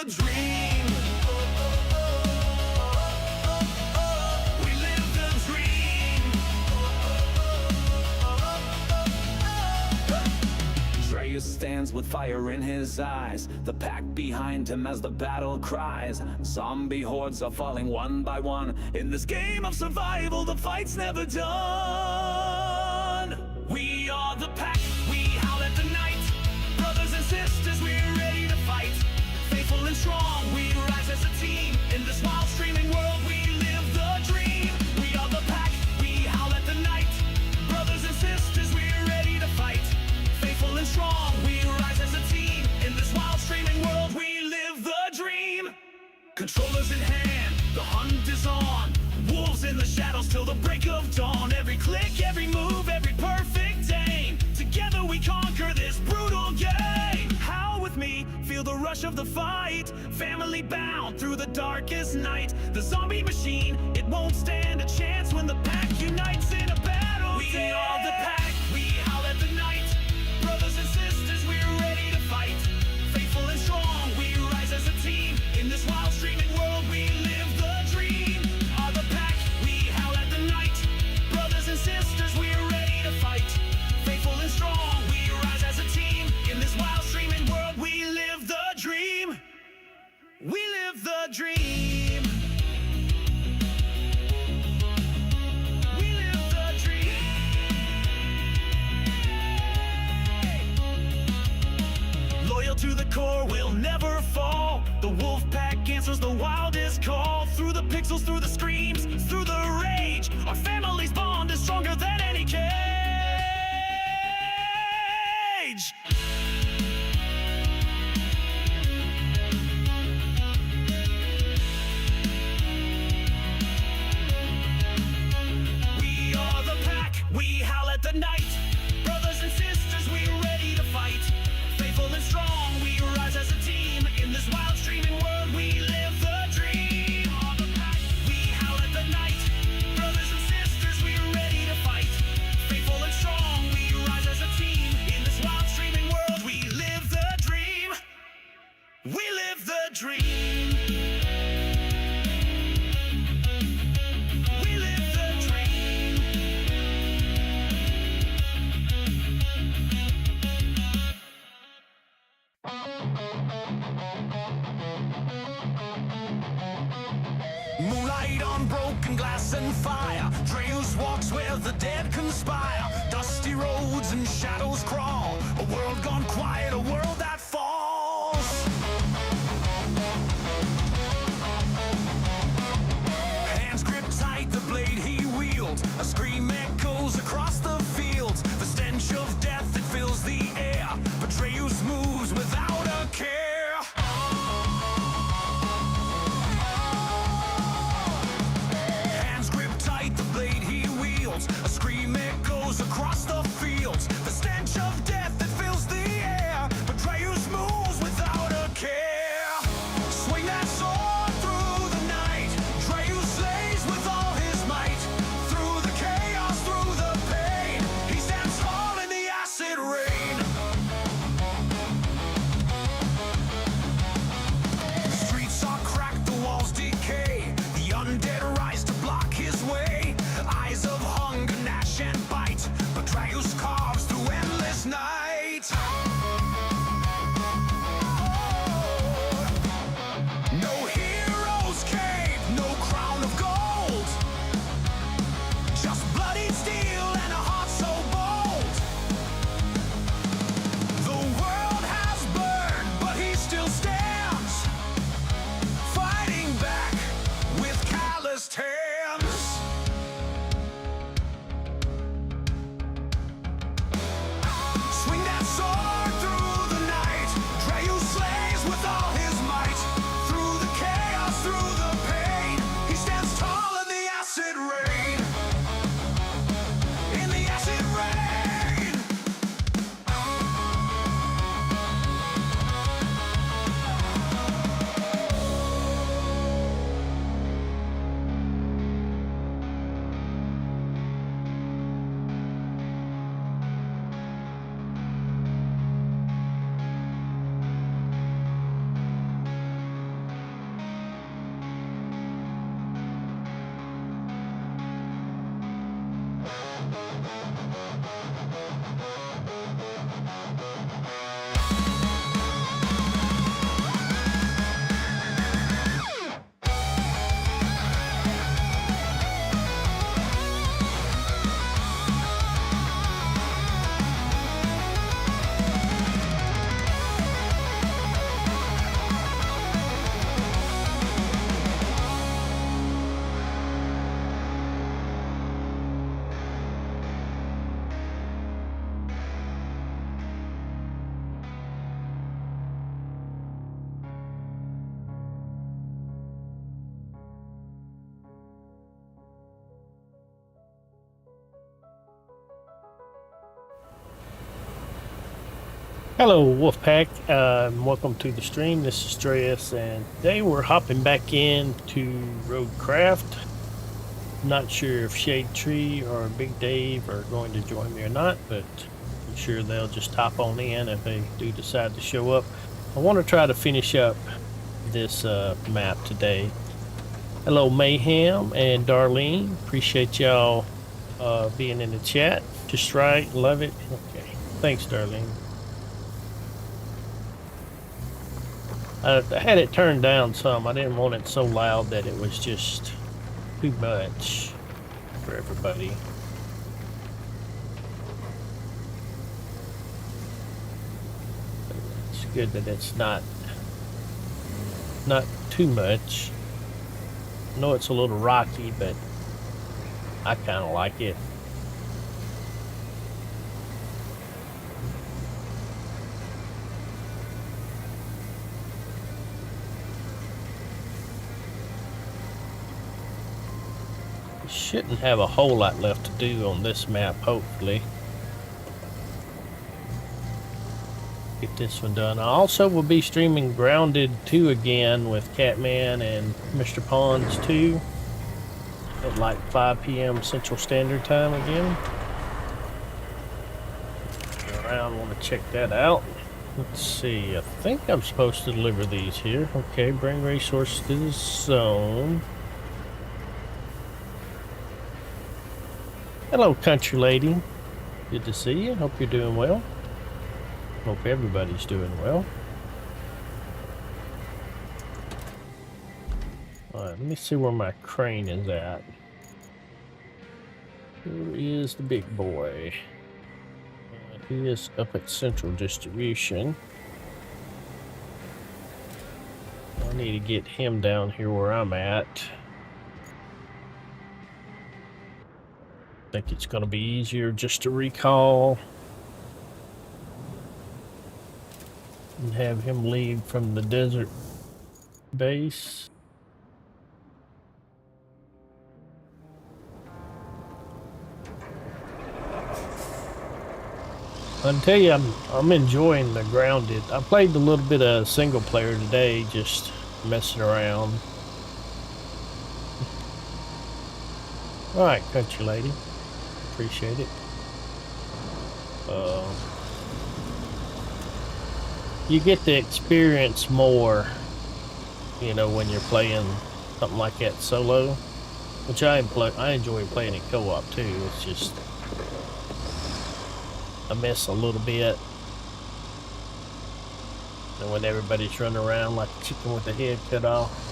the dream. We live the dream. Atreus stands with fire in his eyes, the pack behind him as the battle cries. Zombie hordes are falling one by one. In this game of survival, the fight's never done. We are the pack, we howl at the night. Brothers and sisters, we're ready to fight. Faithful and strong, we rise as a team. In this wild streaming world, we live the dream. We are the pack, we howl at the night. Brothers and sisters, we're ready to fight. Faithful and strong, we rise as a team. In this wild streaming world, we live the dream. Controllers in hand, the hunt is on. Wolves in the shadows till the break of dawn. Every click, every move, every perfect aim. Together we conquer this brutal game. Howl with me, feel the rush of the fight. Family bound through the darkest night. The zombie machine, it won't stand a chance when the pack unites in a battle. We are the pack, we howl at the night. Brothers and sisters, we're ready to fight. Faithful and strong, we rise as a team. In this wild streaming world, we live the dream. Are the pack, we howl at the night. Brothers and sisters, we're ready to fight. Faithful and strong, we rise as a team. In this wild streaming world, we live the dream. We live the dream. We live the dream. Loyal to the core, we'll never fall. The wolf pack answers the wildest call. Through the pixels, through the screams, through the rage, our family's bond is stronger than any cage. We are the pack, we howl at the night. Brothers and sisters, we're ready to fight. Faithful and strong, we rise as a team. In this wild streaming world, we live the dream. On the pack, we howl at the night. Brothers and sisters, we're ready to fight. Faithful and strong, we rise as a team. In this wild streaming world, we live the dream. We live the dream. We live the dream. Moonlight on broken glass and fire. Trails walks where the dead conspire. Dusty roads and shadows crawl. A world gone quiet, a world that falls. Hands grip tight, the blade he wields. A scream echoes across the fields. The stench of death that fills the air. Atreus moves without a care. Hands grip tight, the blade he wields. A scream echoes across the fields. The stench of death that fills the air. Atreus Hello, Wolfpack. Welcome to the stream. This is Dreas, and today we're hopping back into Roadcraft. Not sure if Shade Tree or Big Dave are going to join me or not, but I'm sure they'll just hop on in if they do decide to show up. I want to try to finish up this map today. Hello, Mayhem and Darlene. Appreciate y'all being in the chat. Just right. Love it. Okay. Thanks, Darlene. I had it turned down some. I didn't want it so loud that it was just too much for everybody. It's good that it's not too much. I know it's a little rocky, but I kind of like it. Shouldn't have a whole lot left to do on this map, hopefully. Get this one done. I also will be streaming Grounded 2 again with Catman and Mr. Ponds 2 at like 5 p.m. Central Standard Time again. Go around, want to check that out. Let's see, I think I'm supposed to deliver these here. Okay, bring resources to the zone. Hello, country lady. Good to see you. Hope you're doing well. Hope everybody's doing well. All right, let me see where my crane is at. Where is the big boy? He is up at Central Distribution. I need to get him down here where I'm at. I think it's going to be easier just to recall and have him leave from the desert base. I tell you, I'm enjoying the Grounded. I played a little bit of single player today, just messing around. All right, country lady, appreciate it. You get to experience more, you know, when you're playing something like that solo, which I enjoy playing in co-op too. It's just I miss a little bit. And when everybody's running around like a chicken with the head cut off.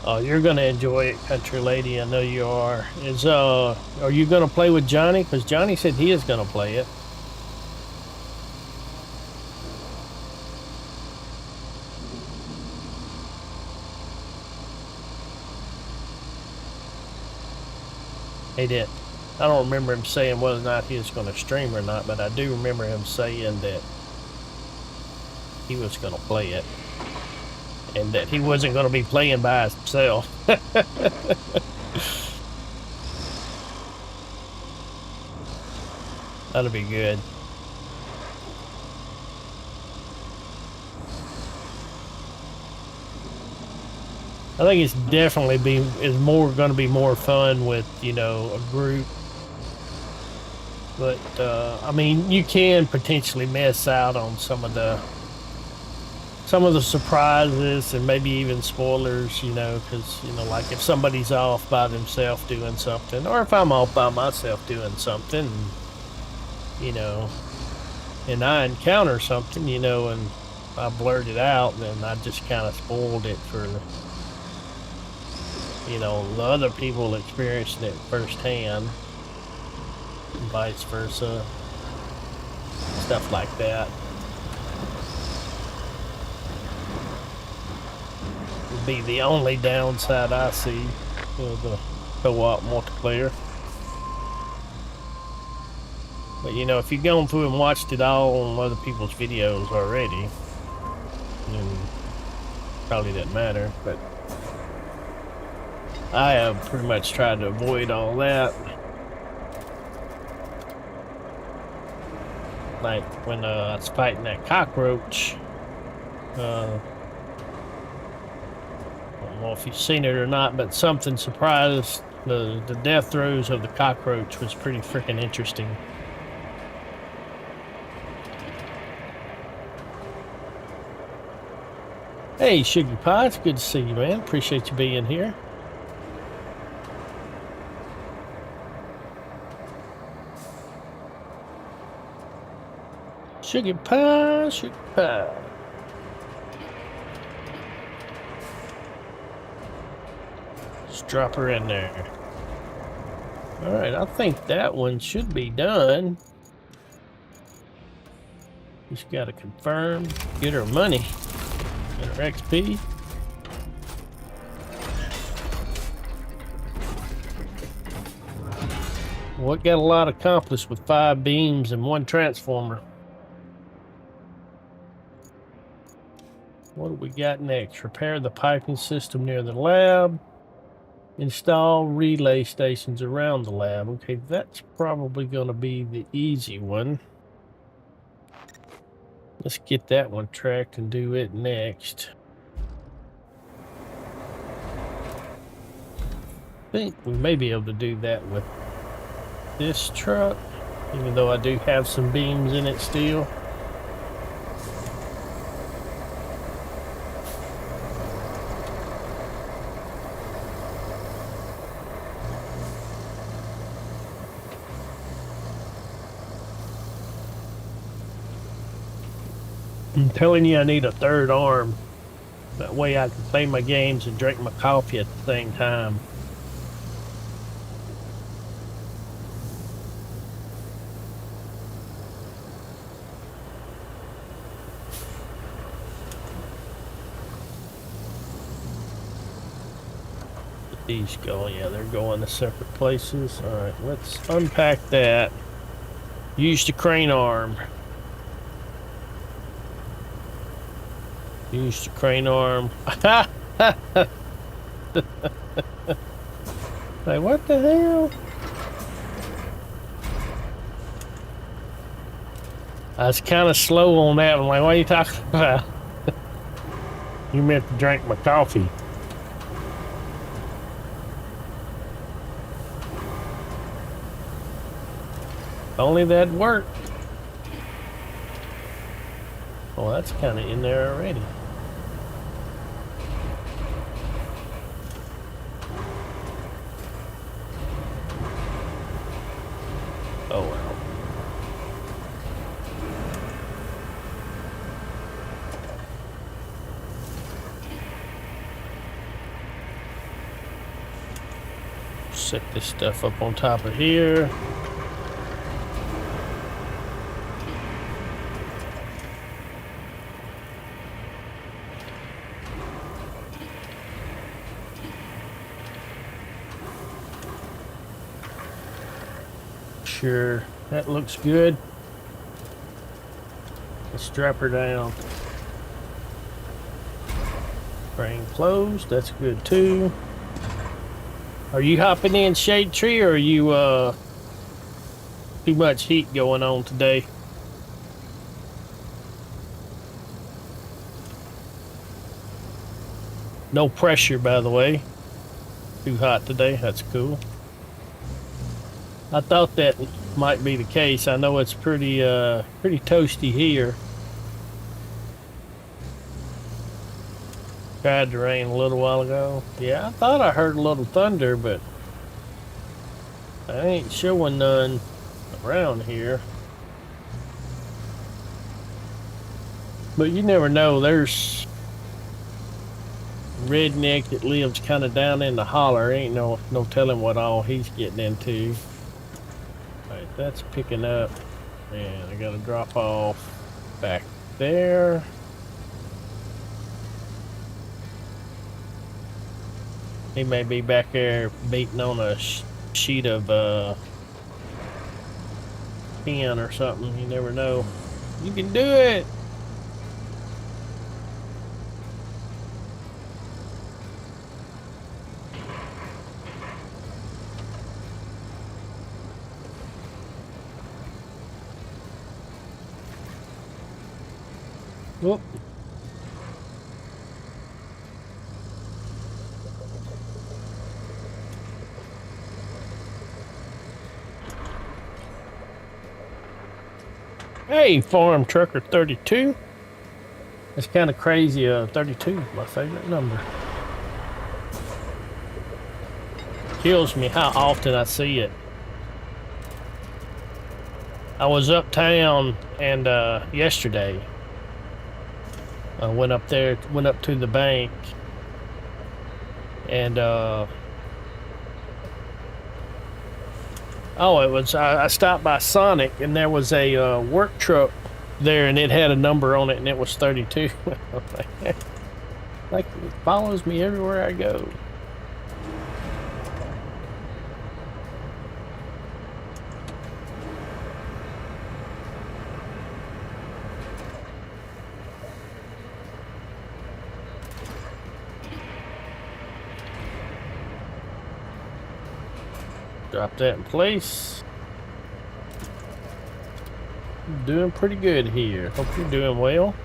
Oh, you're gonna enjoy it, country lady. I know you are. Are you gonna play with Johnny? Because Johnny said he is gonna play it. He did. I don't remember him saying whether or not he was gonna stream or not, but I do remember him saying that he was gonna play it. And that he wasn't going to be playing by himself. That'll be good. I think it's definitely going to be more fun with, you know, a group. But I mean, you can potentially miss out on some of the surprises and maybe even spoilers, you know, because, you know, like if somebody's off by themselves doing something, or if I'm off by myself doing something, you know, and I encounter something, you know, and I blurt it out, then I just kind of spoiled it for, you know, the other people experiencing it firsthand, and vice versa, stuff like that. Be the only downside I see. the co-op multiplayer. But you know, if you've gone through and watched it all on other people's videos already, then probably doesn't matter. But I have pretty much tried to avoid all that. Like when I was fighting that cockroach. I don't know if you've seen it or not, but something surprised the death throes of the cockroach was pretty freaking interesting. Hey, Sugar Pie, it's good to see you, man. Appreciate you being here. Sugar Pie, Sugar Pie. Just drop her in there. All right, I think that one should be done. Just got to confirm, get her money, get her XP. Well, it got a lot accomplished with 5 beams and 1 transformer. What do we got next? Repair the piping system near the lab. Install relay stations around the lab. Okay, that's probably going to be the easy one. Let's get that one tracked and do it next. I think we may be able to do that with this truck, even though I do have some beams in it still. I'm telling you, I need a 3rd arm. That way I can play my games and drink my coffee at the same time. These go, yeah, they're going to separate places. All right, let's unpack that. Use the crane arm. Use the crane arm. Like, what the hell? I was kind of slow on that. I'm like, what are you talking about? You meant to drink my coffee. Only that worked. Oh, that's kind of in there already. Oh well. Set this stuff up on top of here. Sure, that looks good. Let's strap her down. Crane closed, that's good too. Are you hopping in, Shade Tree, or are you too much heat going on today? No pressure, by the way. Too hot today, that's cool. I thought that might be the case. I know it's pretty toasty here. Tried to rain a little while ago. Yeah, I thought I heard a little thunder, but I ain't showing none around here. But you never know. There's redneck that lives kind of down in the holler. Ain't no telling what all he's getting into. Alright, that's picking up. And I gotta drop off back there. He may be back there beating on a sheet of tin or something. You never know. You can do it. Whoop. Hey, Farm Trucker 32. It's kind of crazy. 32 is my favorite number. Kills me how often I see it. I was uptown and yesterday I went up there, went up to the bank, and oh, it was I stopped by Sonic, and there was a work truck there, and it had a number on it, and it was 32. Like, it follows me everywhere I go. Drop that in place. Doing pretty good here. Hope you're doing well.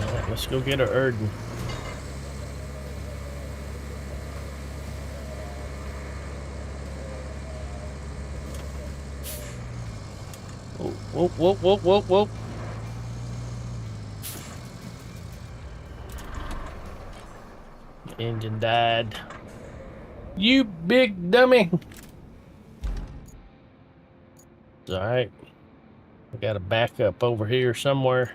All right, let's go get our Erden. Whoop, whoop, whoop, whoop, whoop. Engine died. You big dummy. It's all right. I got a backup over here somewhere.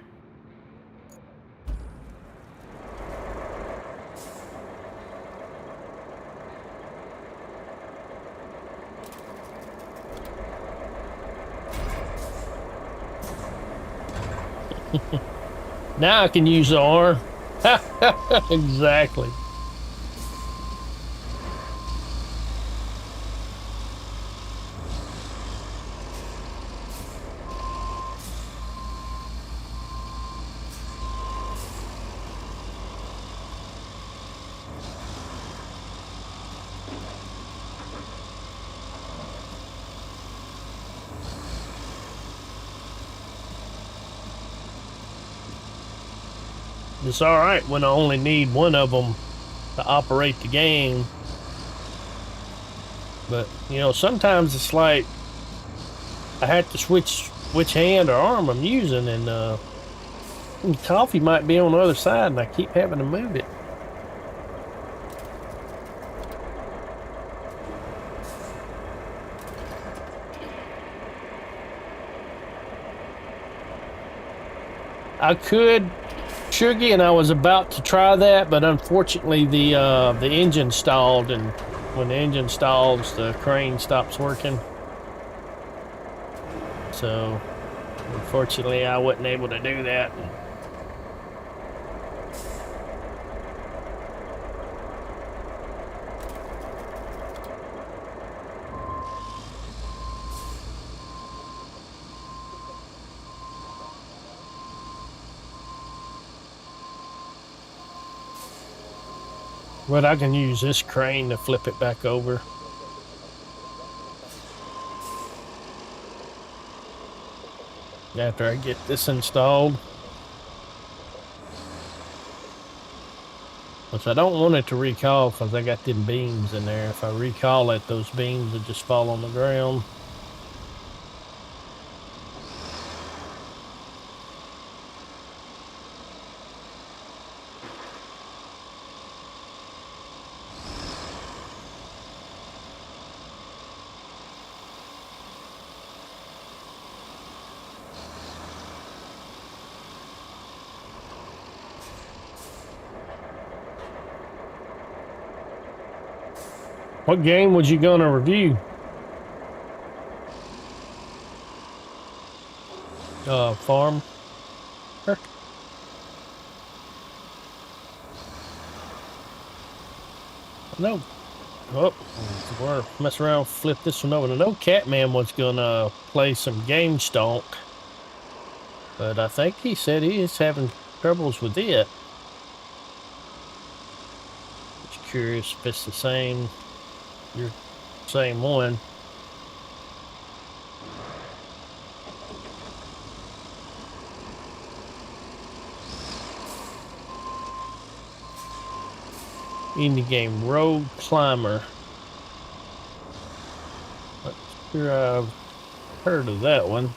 Now I can use the arm. Exactly. It's all right when I only need one of them to operate the game. But, you know, sometimes it's like I have to switch which hand or arm I'm using, and coffee might be on the other side, and I keep having to move it. I could Shuggy, and I was about to try that, but unfortunately the engine stalled, and when the engine stalls, the crane stops working. So unfortunately I wasn't able to do that. But I can use this crane to flip it back over. After I get this installed. Which I don't want it to recall because I got them beams in there. If I recall it, those beams would just fall on the ground. What game was you gonna review? Farm. No. Oh, we're messing around, flip this one over. I know Catman was gonna play some Game Stonk, but I think he said he is having troubles with it. Just curious if it's the same, your same one. Indie game Road Climber. Not sure I've heard of that one.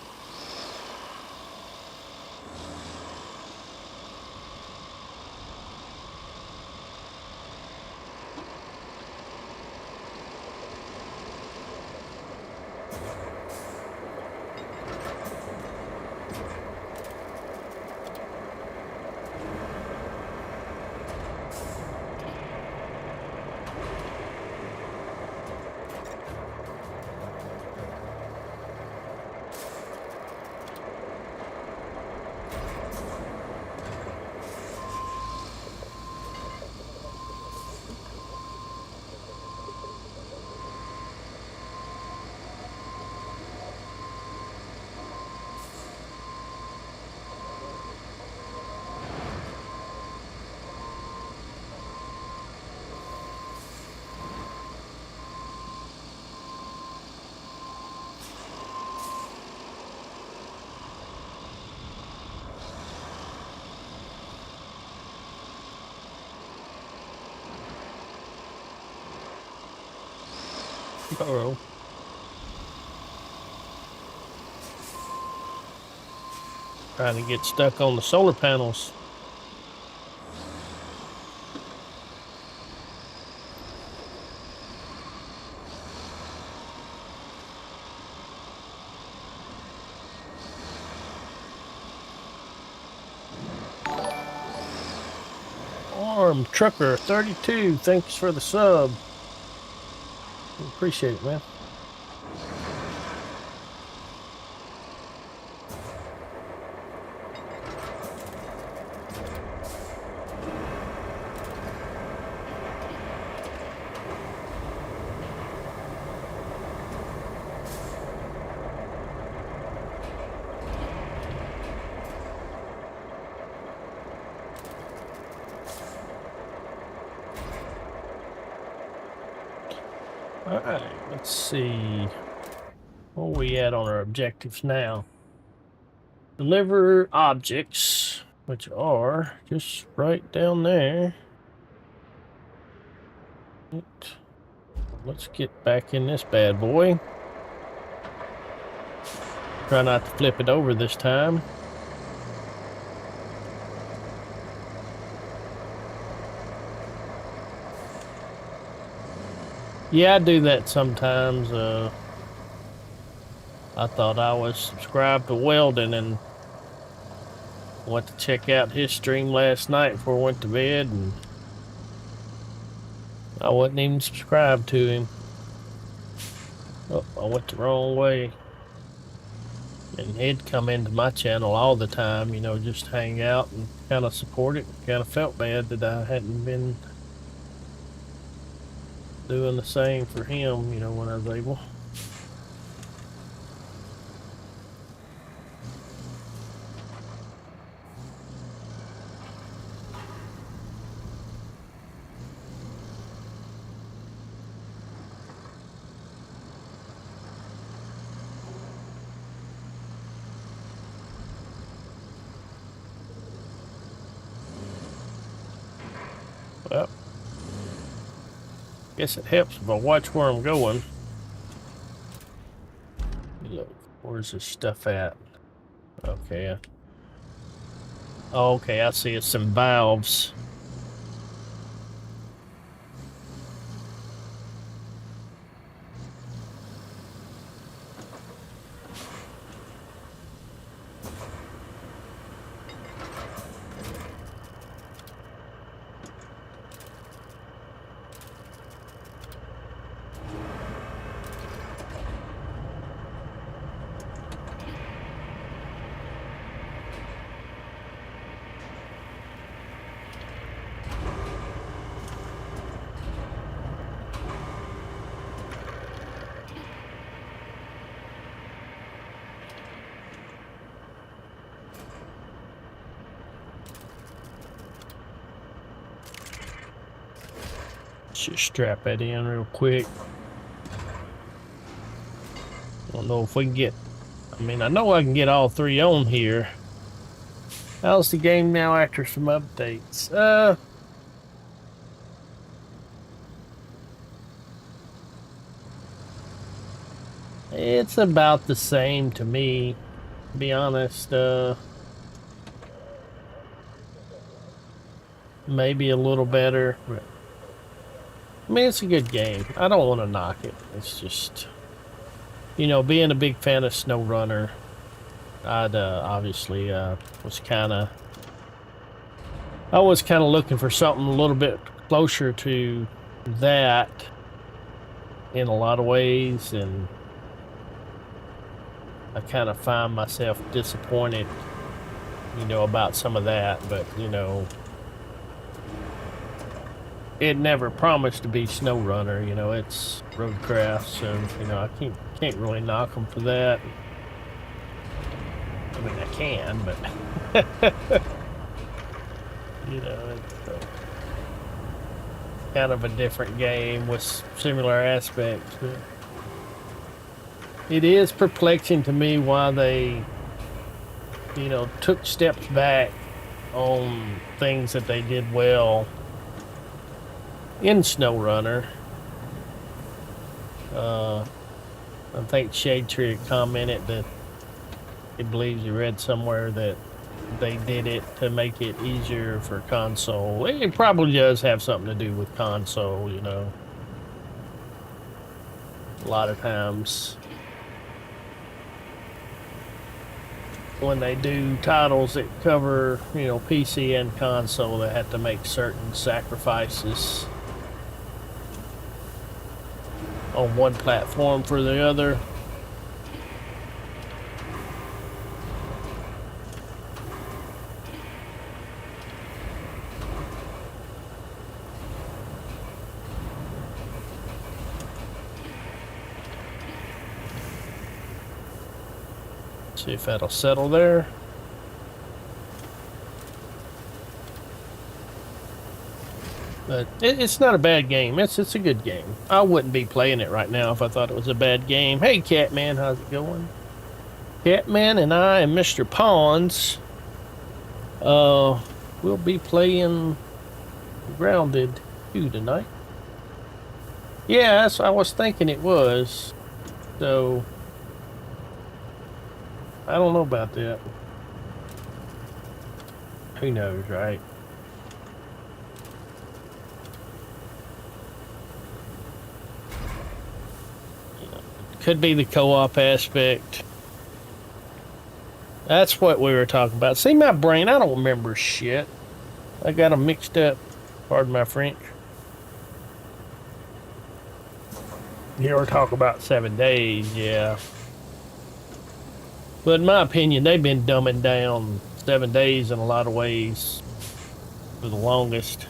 Uh-oh. Trying to get stuck on the solar panels. Arm Trucker 32, thanks for the sub. Appreciate it, man. Alright, let's see. Where are we at on our objectives now? Deliver objects, which are just right down there. Let's get back in this bad boy. Try not to flip it over this time. Yeah, I do that sometimes. I thought I was subscribed to Weldon and went to check out his stream last night before I went to bed, and I wasn't even subscribed to him. Oh, I went the wrong way. And he'd come into my channel all the time, you know, just hang out and kind of support it. Kind of felt bad that I hadn't been doing the same for him, you know, when I was able. Well, guess it helps if I watch where I'm going. Look, where's this stuff at? Okay. Oh, okay, I see it's some valves. just strap that in real quick. I don't know if we can get... I mean, I know I can get all three on here. How's the game now after some updates? It's about the same to me, to be honest. Maybe a little better, but I mean, it's a good game. I don't want to knock it. It's just, you know, being a big fan of SnowRunner, I'd obviously was kind of, I was kind of looking for something a little bit closer to that in a lot of ways, and I kind of find myself disappointed, you know, about some of that, but, you know, it never promised to be SnowRunner, you know, it's Roadcraft, so, you know, I can't really knock them for that. I mean, I can, but, you know, it's kind of a different game with similar aspects. But it is perplexing to me why they, you know, took steps back on things that they did well in SnowRunner. I think Shade Tree commented that he believes he read somewhere that they did it to make it easier for console. It probably does have something to do with console, you know. A lot of times when they do titles that cover, you know, PC and console, they have to make certain sacrifices on one platform for the other. See if that'll settle there. But it's not a bad game. It's a good game. I wouldn't be playing it right now if I thought it was a bad game. Hey, Catman, how's it going? Catman and I and Mr. Pawns, we'll be playing Grounded 2 tonight. Yes, I was thinking it was. So I don't know about that. Who knows, right? Could be the co-op aspect. That's what we were talking about. See, my brain, I don't remember shit. I got them mixed up. Pardon my French. You were talking about 7 days, yeah. But in my opinion, they've been dumbing down 7 days in a lot of ways for the longest.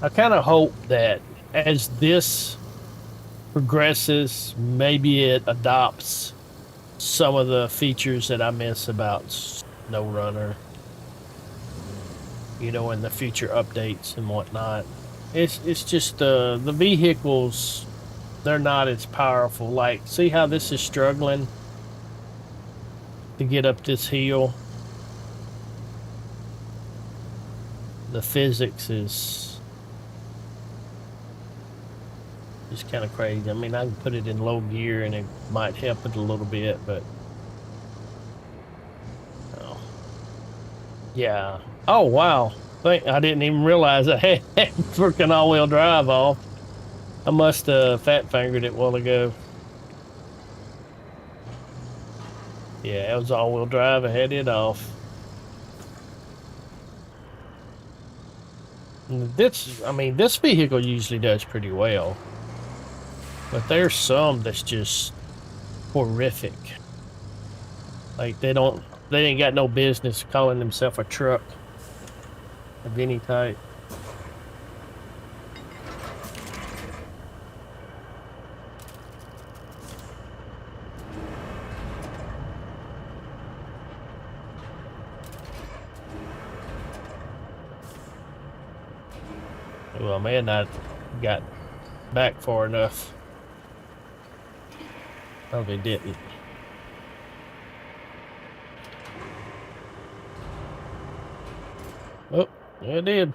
I kind of hope that as this progresses, maybe it adopts some of the features that I miss about SnowRunner, you know, in the future updates and whatnot. It's just the vehicles, they're not as powerful. Like, see how this is struggling to get up this hill? The physics is just kind of crazy. I mean, I can put it in low gear and it might help it a little bit, but oh. Yeah. Oh, wow. I didn't even realize I had freaking all-wheel drive off. I must have fat-fingered it a while ago. Yeah, it was all-wheel drive. I had it off. I mean, this vehicle usually does pretty well. But there's some that's just horrific. Like, they ain't got no business calling themselves a truck of any type. Well, I may have not got back far enough. Probably didn't. Oh, yeah, it did.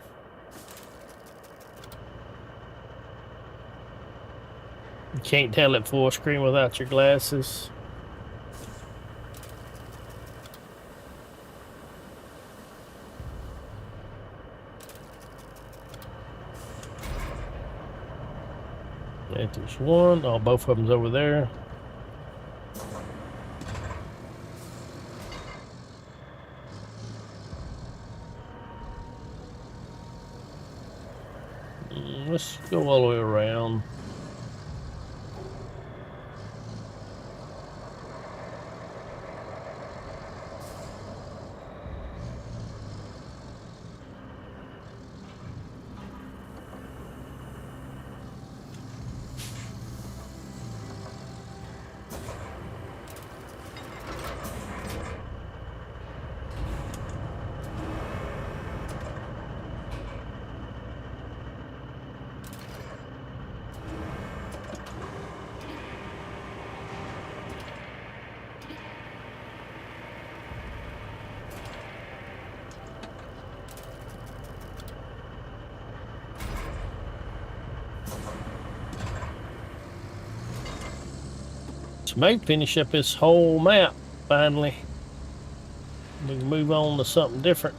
You can't tell it full screen without your glasses. There's one. Oh, both of them's over there. Let's go all the way around. So maybe finish up this whole map finally. We can move on to something different.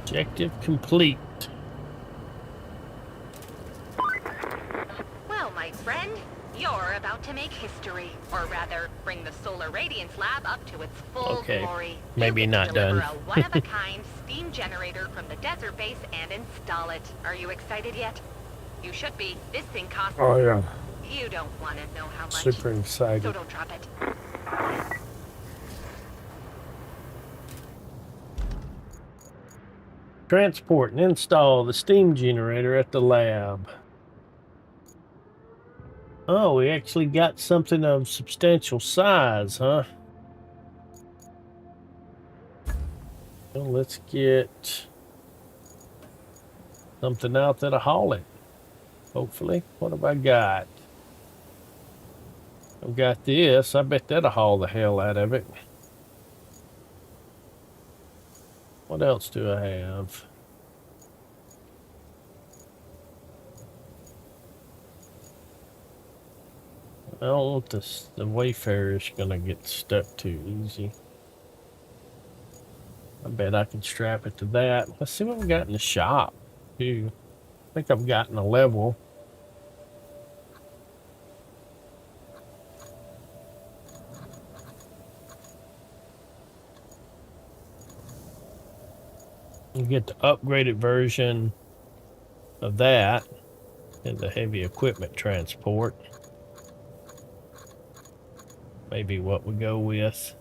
Objective complete. Well, my friend, you're about to make history, or rather, bring the Solar Radiance Lab up to its full glory. Maybe you get not to deliver done. a one-of-a-kind steam generator from the desert base and install it. Are you excited yet? You should be. This thing costs... Oh yeah. You don't want to know how much. Super excited. So don't drop it. Transport and install the steam generator at the lab. Oh, we actually got something of substantial size, huh? Well, let's get something out that'll haul it. Hopefully. What have I got? I've got this. I bet that'll haul the hell out of it. What else do I have? I don't want this. The Wayfarer's gonna get stuck too easy. I bet I can strap it to that. Let's see what we got in the shop, too. I think I've gotten a level. You get the upgraded version of that and the heavy equipment transport. Maybe what we go with.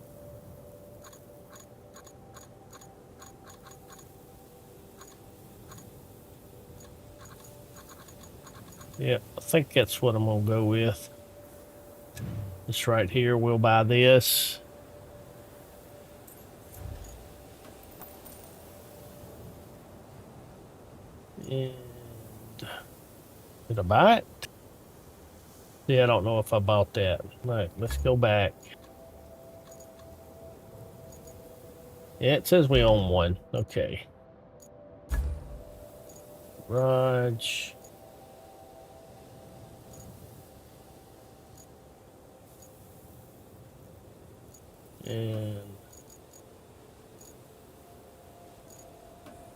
Yeah, I think that's what I'm gonna go with. This right here, we'll buy this. And did I buy it? Yeah, I don't know if I bought that. All right, let's go back. Yeah, it says we own one. Okay. Garage. And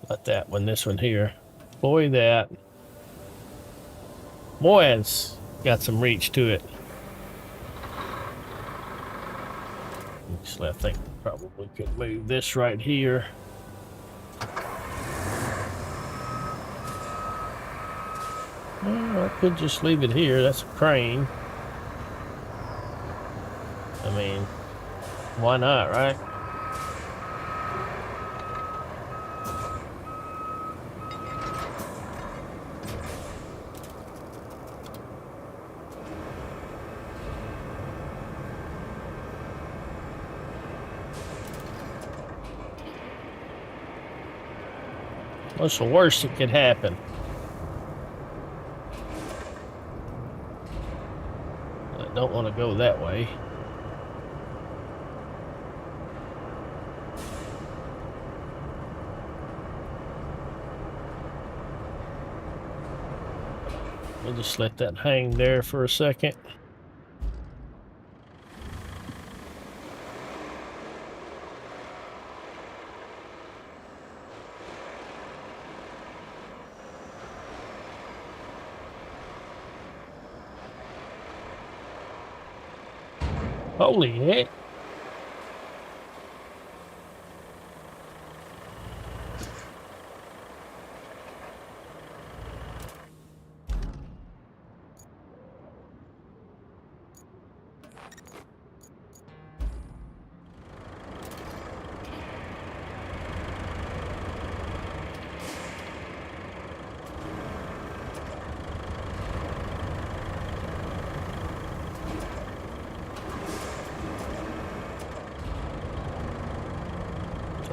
not that one, this one here. Boy, that. Boy, it's got some reach to it. Actually, I think probably could move this right here. Well, I could just leave it here. That's a crane. I mean, why not, right? What's the worst that could happen? I don't want to go that way. We'll just let that hang there for a second. Holy heck.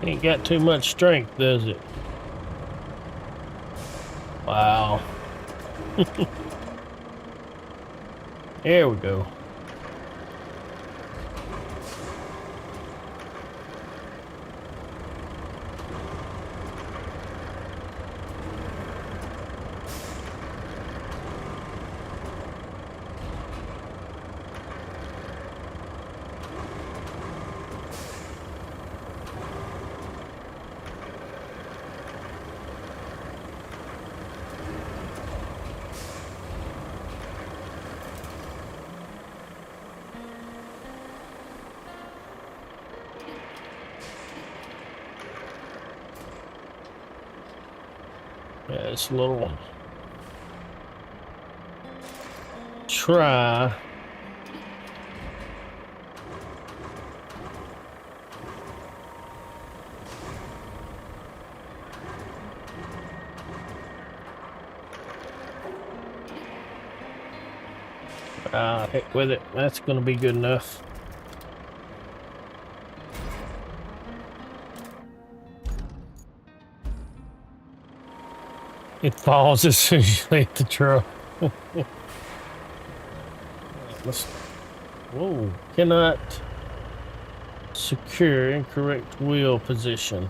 Ain't got too much strength, does it? Wow. There we go. Yeah, it's a little try. Heck with it. That's going to be good enough. It falls as soon as you hit the truck. Whoa, cannot secure incorrect wheel position.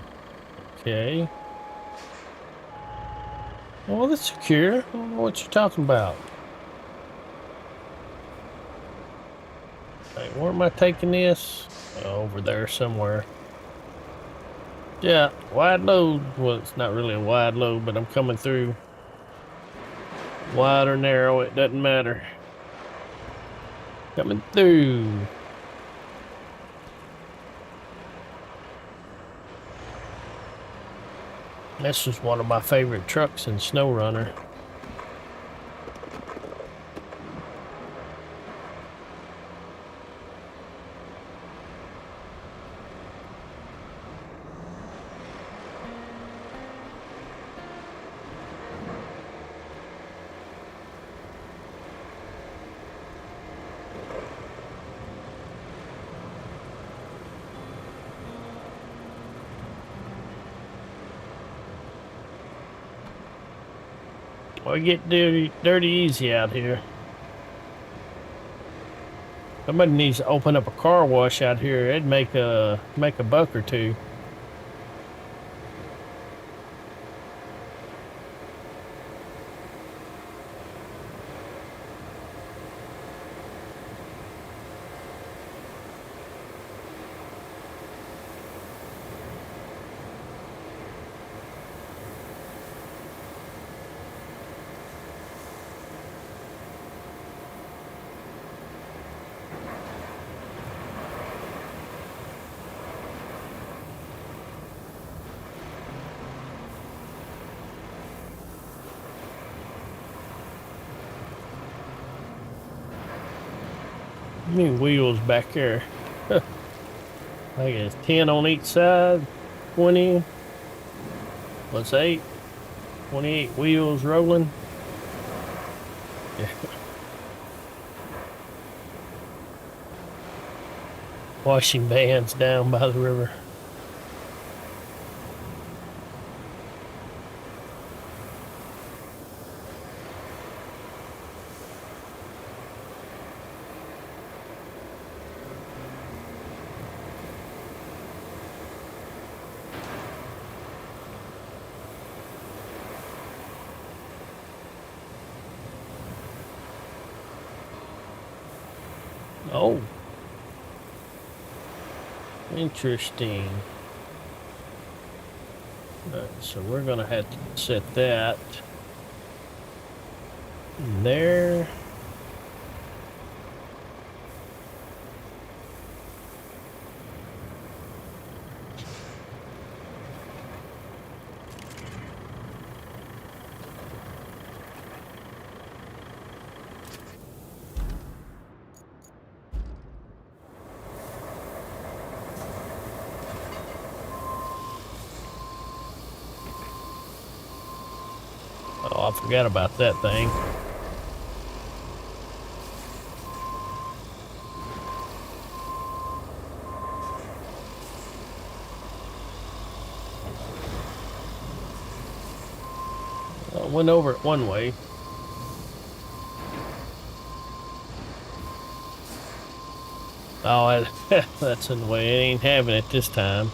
Okay. Well, that's secure. I don't know what you're talking about. Hey, where am I taking this? Oh, over there somewhere. Yeah, wide load. Well, it's not really a wide load, but I'm coming through. Wide or narrow, it doesn't matter. Coming through. This was one of my favorite trucks in SnowRunner. Well, get dirty easy out here. Somebody needs to open up a car wash out here. It'd make a buck or two. How many wheels back there? I guess 10 on each side, 20. What's 8? 28 wheels rolling. Yeah. Washing vans down by the river. Oh. Interesting. Alright, so we're gonna have to set that there. Oh, I forgot about that thing. I went over it one way. Oh, that's in the way. It ain't having it this time.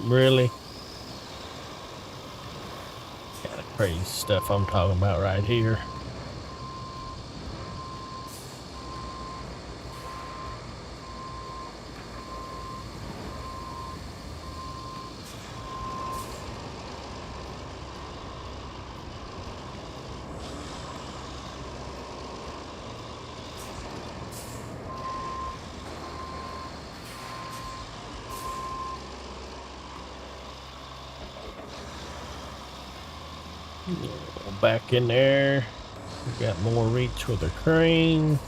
Really? Kind of crazy stuff I'm talking about right here. Back in there. We got more reach with the crane.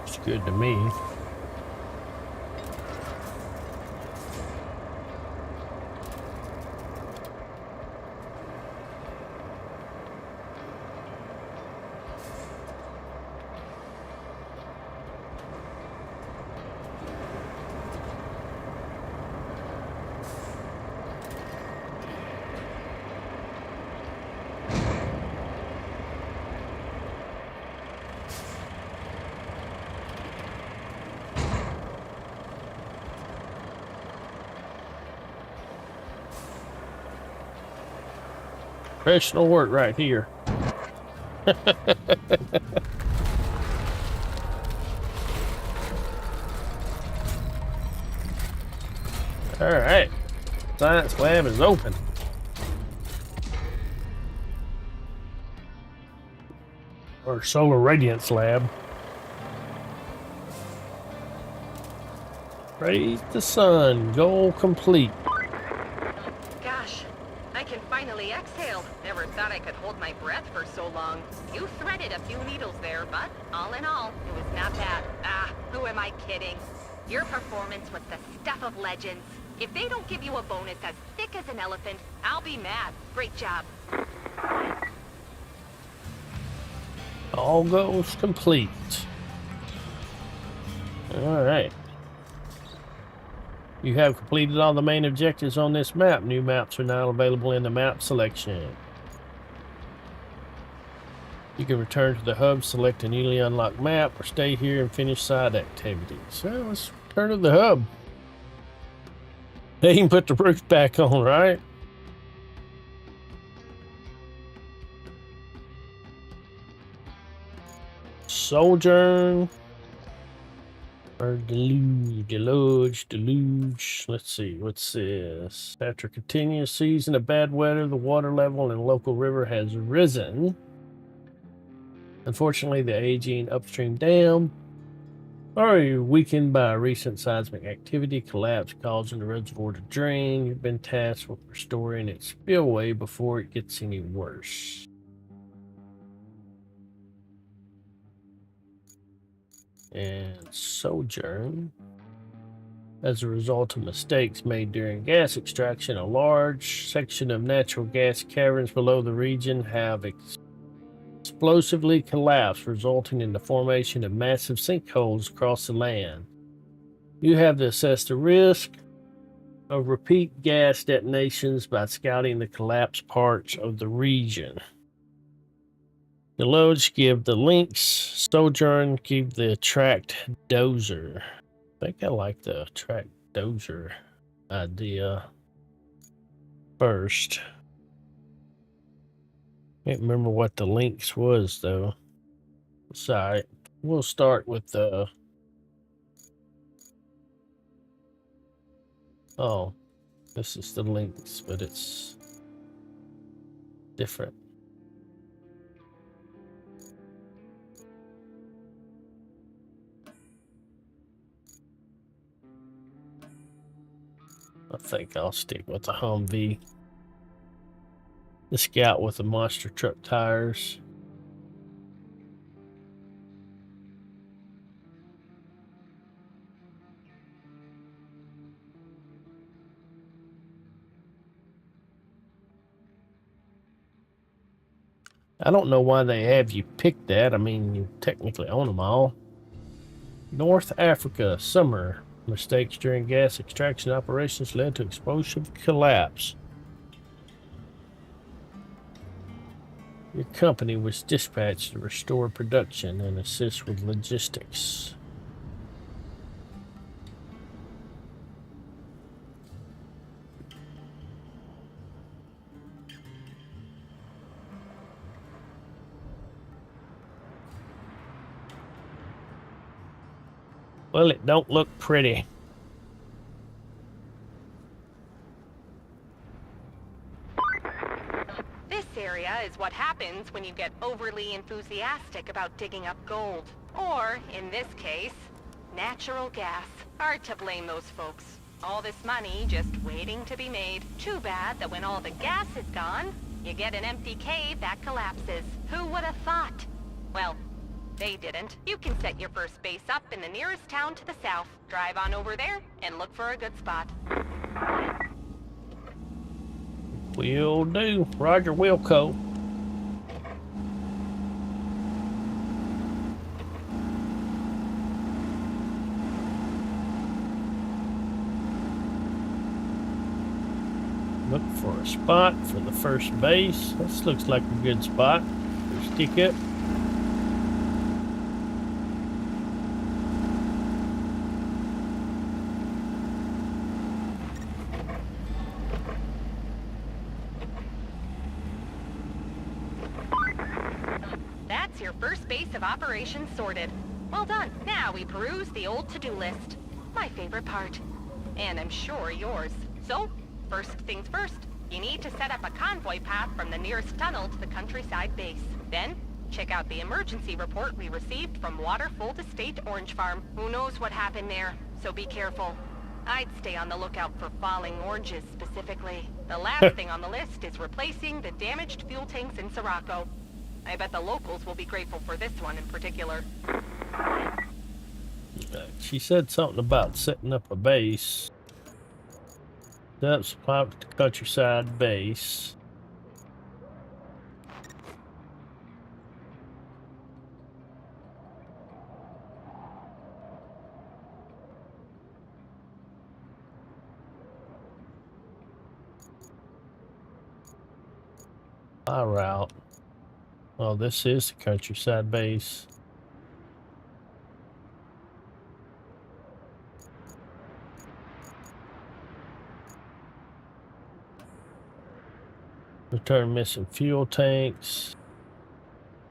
It's good to me. Professional work right here. All right, science lab is open. Or solar radiance lab. Praise the sun. Goal complete. Gosh, I can finally exhale. Never thought I could hold my breath for so long. You threaded a few needles there, but all in all, it was not bad. Ah, who am I kidding? Your performance was the stuff of legends. If they don't give you a bonus as thick as an elephant, I'll be mad. Great job. All goals complete. All right. You have completed all the main objectives on this map. New maps are now available in the map selection. You can return to the hub, select a newly unlocked map, or stay here and finish side activities. So let's return to the hub. They can put the roof back on, right? Sojourn. Or deluge. Let's see, what's this? After a continuous season of bad weather, the water level in the local river has risen. Unfortunately, the aging upstream dam, or weakened by recent seismic activity, collapse causing the reservoir to drain. You've been tasked with restoring its spillway before it gets any worse. And sojourn. As a result of mistakes made during gas extraction, a large section of natural gas caverns below the region have explosively collapsed, resulting in the formation of massive sinkholes across the land. You have to assess the risk of repeat gas detonations by scouting the collapsed parts of the region. The loads give the links, sojourn, give the tracked dozer. I think I like the tracked dozer idea first. Can't remember what the links was though. Sorry, we'll start with the. Oh, this is the links, but it's different. I think I'll stick with the Humvee. The Scout with the monster truck tires. I don't know why they have you pick that. I mean, you technically own them all. North Africa, summer. Mistakes during gas extraction operations led to explosive collapse. Your company was dispatched to restore production and assist with logistics. Well, it don't look pretty. This area is what happens when you get overly enthusiastic about digging up gold. Or, in this case, natural gas. Hard to blame those folks. All this money just waiting to be made. Too bad that when all the gas is gone, you get an empty cave that collapses. Who would have thought? Well, they didn't. You can set your first base up in the nearest town to the south. Drive on over there and look for a good spot. Will do. Roger, Wilco. Look for a spot for the first base. This looks like a good spot. Stick it. That's your first base of operations sorted. Well done. Now we peruse the old to-do list. My favorite part. And I'm sure yours. So, first things first. You need to set up a convoy path from the nearest tunnel to the countryside base. Then, check out the emergency report we received from Waterfold Estate Orange Farm. Who knows what happened there, so be careful. I'd stay on the lookout for falling oranges specifically. The last thing on the list is replacing the damaged fuel tanks in Sirocco. I bet the locals will be grateful for this one in particular. She said something about setting up a base. That's the countryside base. Our route. Well, this is the countryside base. Return missing fuel tanks.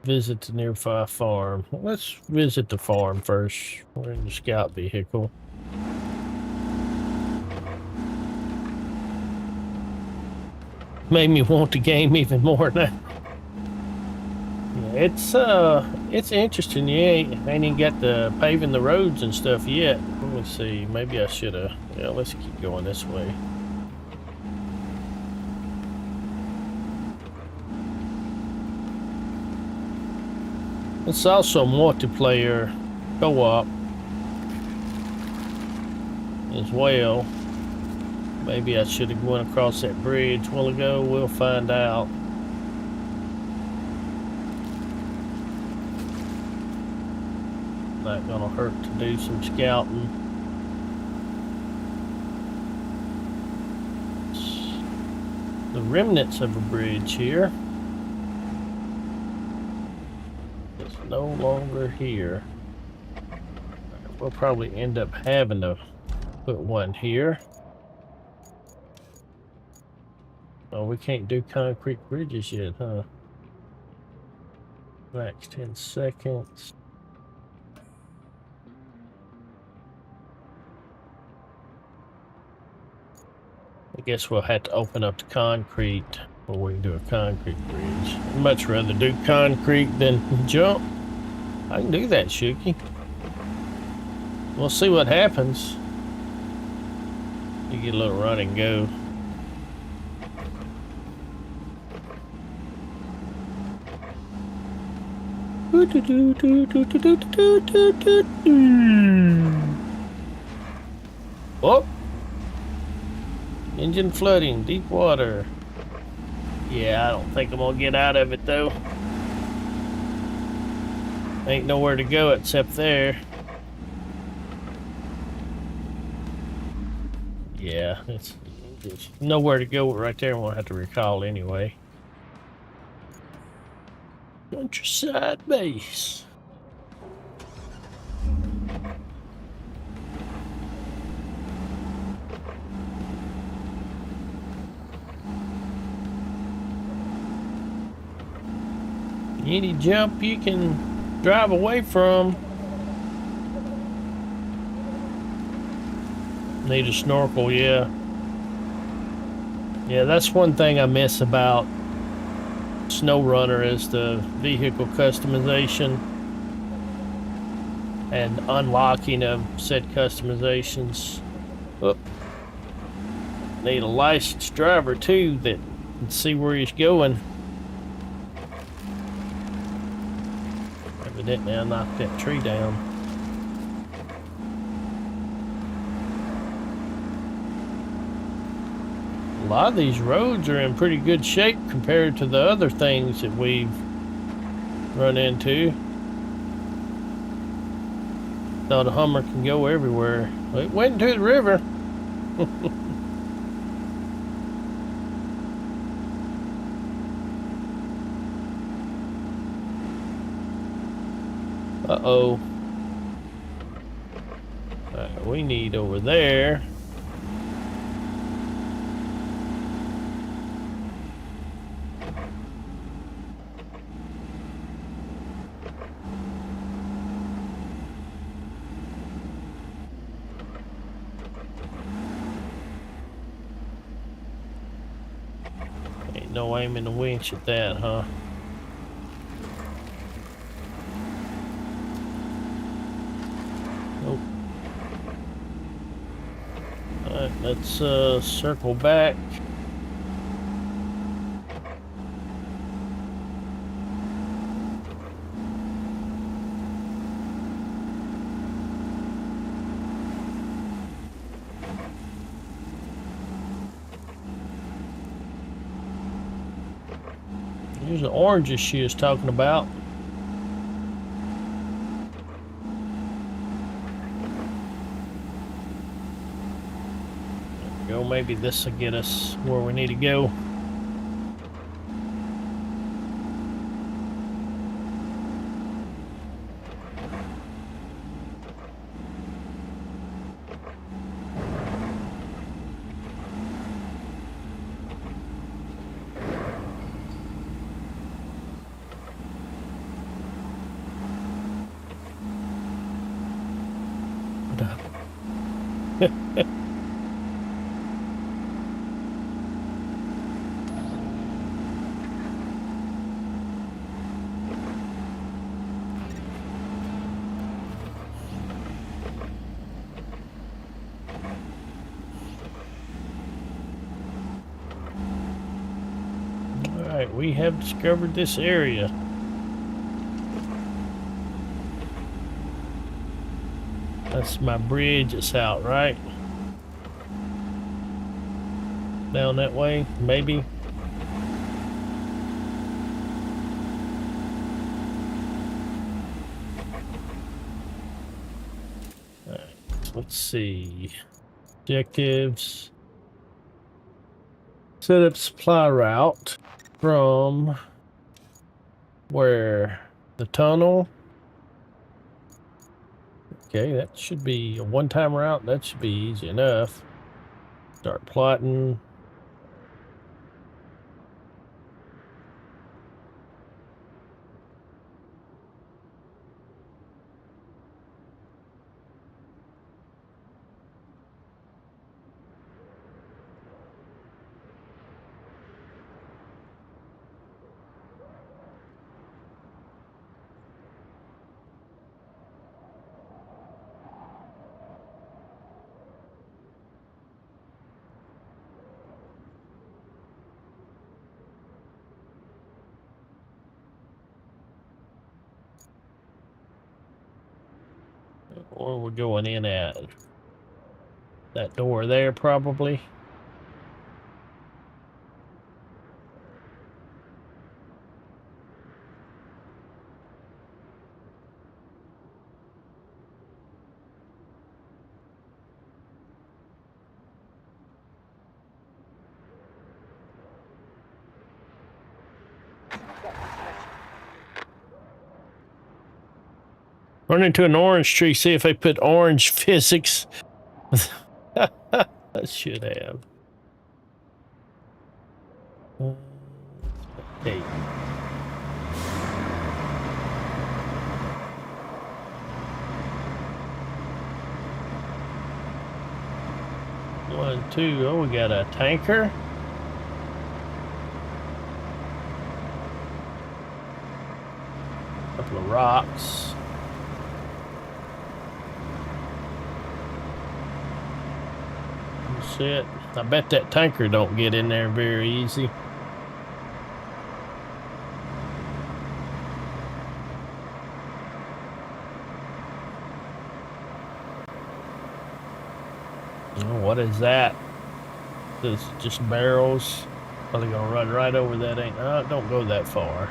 Visit the nearby farm. Let's visit the farm first. We're in the scout vehicle. Made me want the game even more now. It's interesting. You ain't even got the paving the roads and stuff yet. Let me see. Maybe I should have. Yeah, let's keep going this way. It's also multiplayer co-op. as well. Maybe I should have went across that bridge a while ago. We'll find out. Not gonna hurt to do some scouting. The remnants of a bridge here. It's no longer here. We'll probably end up having to put one here. Oh, we can't do concrete bridges yet, huh? Max 10 seconds. I guess we'll have to open up the concrete before we can do a concrete bridge. I'd much rather do concrete than jump. I can do that, Shuki. We'll see what happens. You get a little run and go. Oh! Engine flooding, deep water. Yeah, I don't think I'm gonna get out of it though. Ain't nowhere to go except there. Yeah, it's nowhere to go right there. We'll have to recall anyway. Countryside base. Any jump you can drive away from. Need a snorkel, yeah. Yeah, that's one thing I miss about SnowRunner is the vehicle customization and unlocking of said customizations. Oh. Need a licensed driver too that can see where he's going. Evidently I knocked that tree down. A lot of these roads are in pretty good shape compared to the other things that we've run into. Thought a Hummer can go everywhere. It went into the river. Uh-oh. We need over there. Ain't no aiming the winch at that, huh? Nope. Alright, let's circle back. Here's the oranges she was talking about. There we go. Maybe this will get us where we need to go. Alright, we have discovered this area. That's my bridge. It's out, right? down that way, maybe. All right, let's see. Objectives. Set up supply route from where? The tunnel. Okay, that should be a one-time route. That should be easy enough. Start plotting. Or we're going in at that door there, probably. Run into an orange tree, see if they put orange physics. I should have. Hey. One, two. Oh, we got a tanker. Couple of rocks. That's it. I bet that tanker don't get in there very easy. Oh, what is that? This is just barrels. Are they gonna run right over that? Ain't? Don't go that far.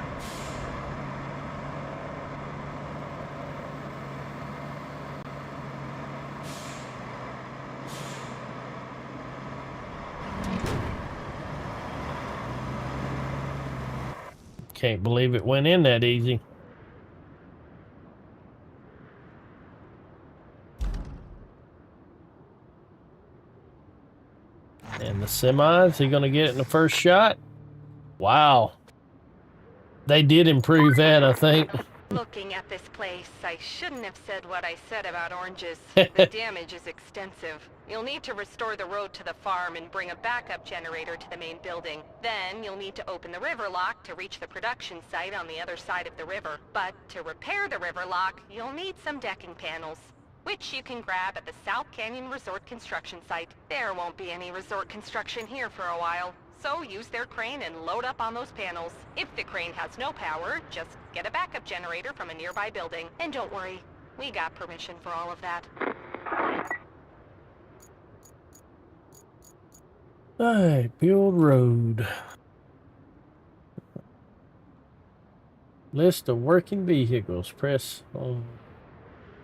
Can't believe it went in that easy. And the semis, he gonna get it in the first shot? Wow. They did improve that, I think. Looking at this place, I shouldn't have said what I said about oranges. The damage is extensive. You'll need to restore the road to the farm and bring a backup generator to the main building. Then you'll need to open the river lock to reach the production site on the other side of the river. But to repair the river lock, you'll need some decking panels, which you can grab at the South Canyon Resort construction site. There won't be any resort construction here for a while, so use their crane and load up on those panels. If the crane has no power, just get a backup generator from a nearby building. And don't worry, we got permission for all of that. Alright, build road. List of working vehicles. Press on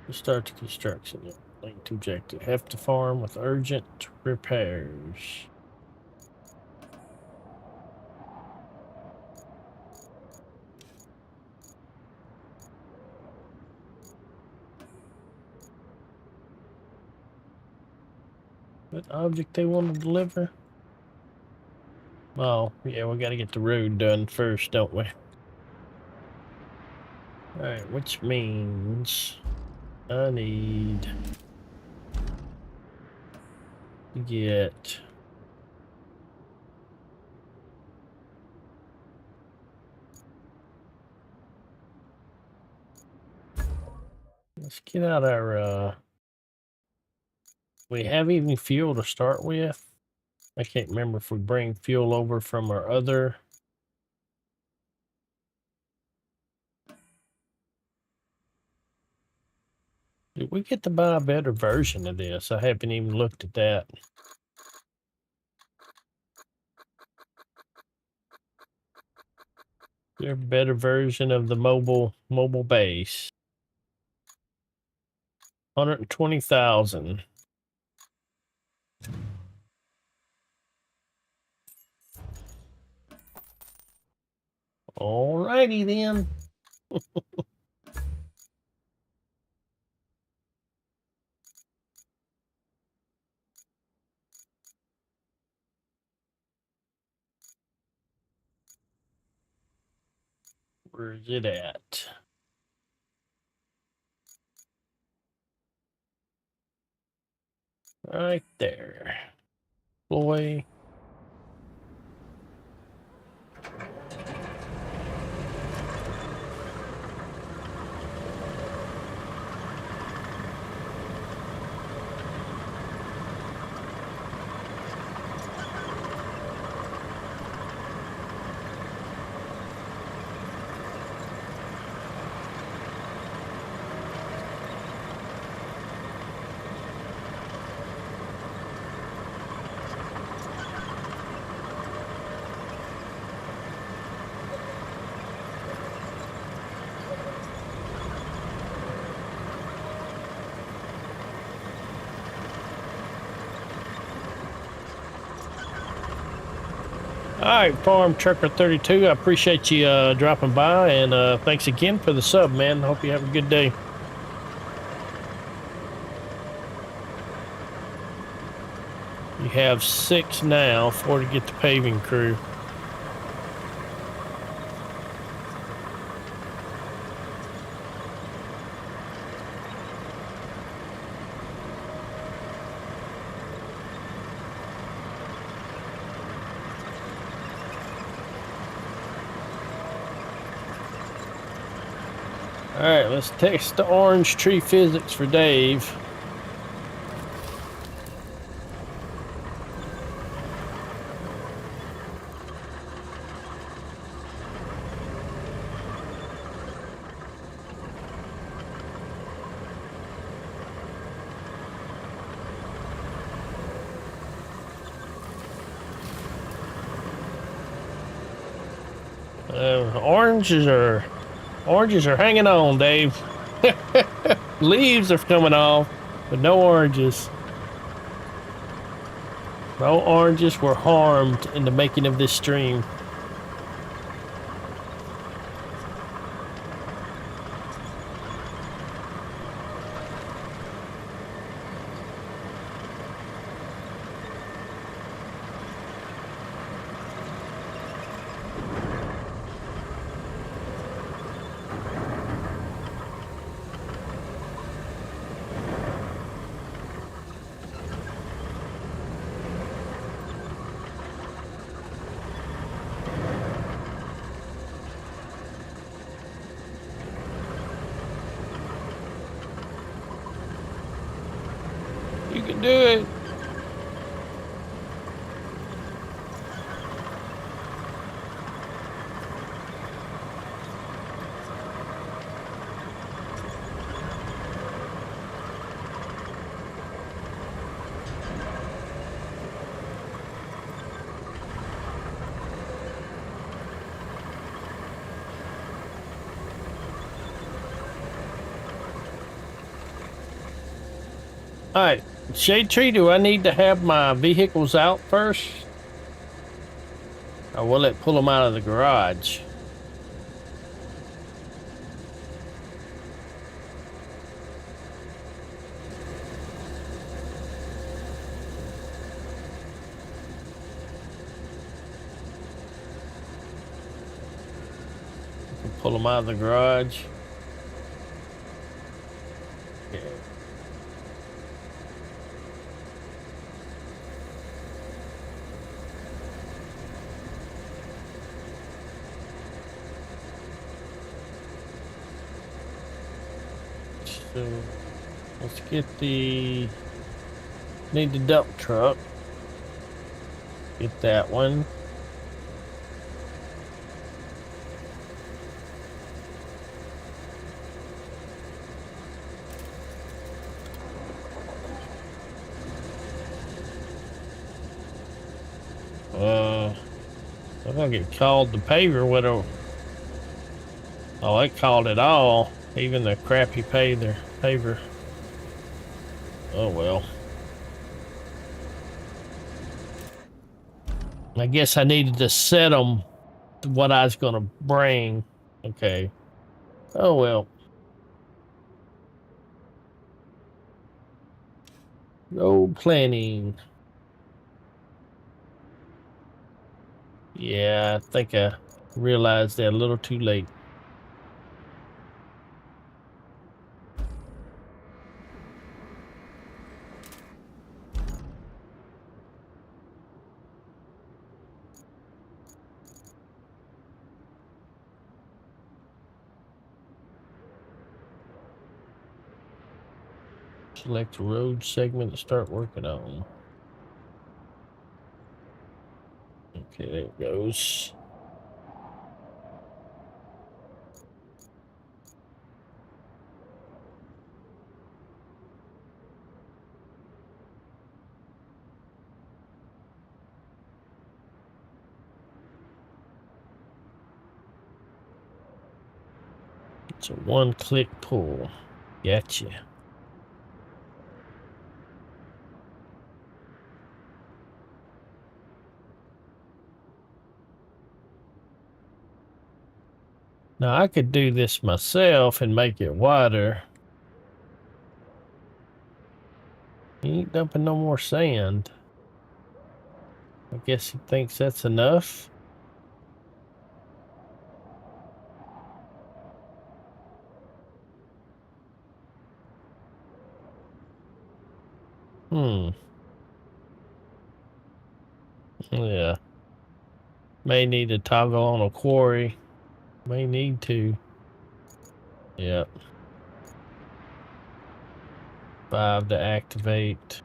to start the construction. Link to objective. Have to farm with urgent repairs. What object they want to deliver? Oh, yeah, we got to get the road done first, don't we? Alright, which means I need to get let's get out our we have any fuel to start with? I can't remember if we bring fuel over from our other. Did we get to buy a better version of this? I haven't even looked at that. They're a better version of the mobile base. 120,000. Alrighty then. Where's it at? Right there. Boy. All right, Farm Trucker 32. I appreciate you dropping by, and thanks again for the sub, man. Hope you have a good day. You have 6 now, 4 to get the paving crew. All right, let's test the orange tree physics for Dave. Oranges are hanging on, Dave. Leaves are coming off, but no oranges. No oranges were harmed in the making of this stream. You can do it. All right. Shade Tree, do I need to have my vehicles out first? Or will it pull them out of the garage? Pull them out of the garage. Yeah. So let's get need the dump truck. Get that one. I'm gonna get called the paver with a Oh, it called it all. Even the crappy paver. Oh well. I guess I needed to set them what I was gonna bring. Okay. Oh well. Road planning. Yeah, I think I realized that a little too late. Select road segment to start working on. Okay, there it goes. It's a one-click pull. Gotcha. Now I could do this myself and make it wider. He ain't dumping no more sand. I guess he thinks that's enough. Yeah. May need to toggle on a quarry. May need to. Yep. 5 to activate.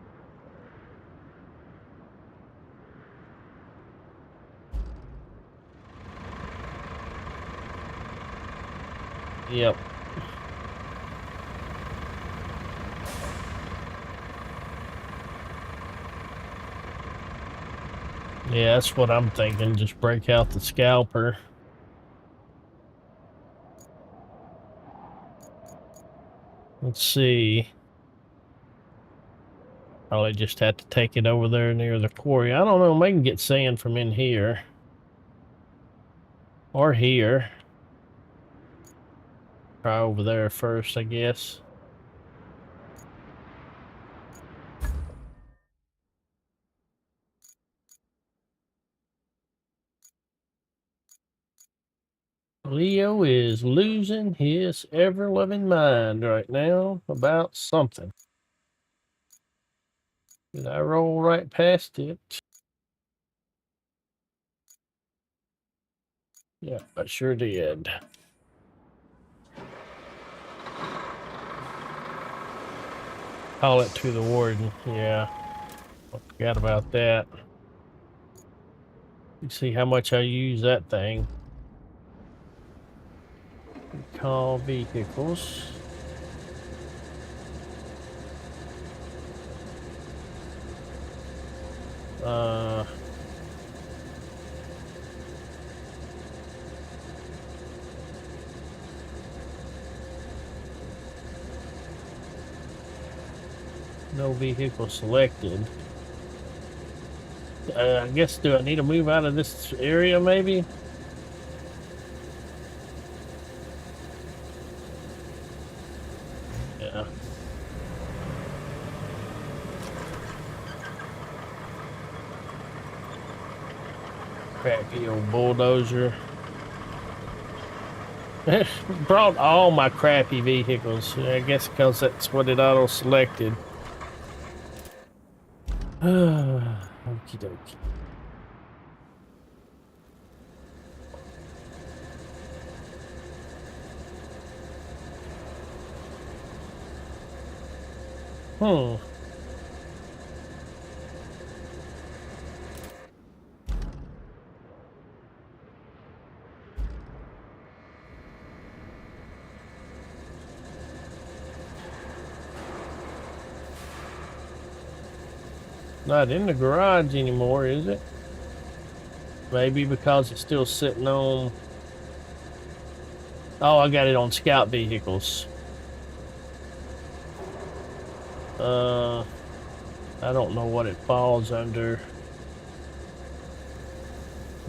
Yep. Yeah, that's what I'm thinking. Just break out the scalper. Let's see. Probably just have to take it over there near the quarry. I don't know. Maybe can get sand from in here. Or here. Try over there first, I guess. Leo is losing his ever-loving mind right now about something. Did I roll right past it? Yeah, I sure did. Call it to the warden. Yeah, I forgot about that. You see how much I use that thing. Call vehicles. No vehicle selected. I guess, do I need to move out of this area maybe? Yeah. Crappy old bulldozer. Brought all my crappy vehicles. I guess because that's what it auto-selected. Okie dokie. Not in the garage anymore, is it? Maybe because it's still sitting on... Oh, I got it on scout vehicles. I don't know what it falls under.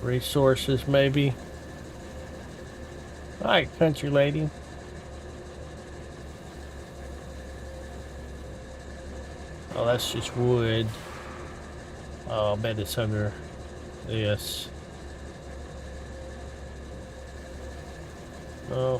Resources, maybe. All right, country lady. Oh, that's just wood. Oh, I bet it's under this. Oh.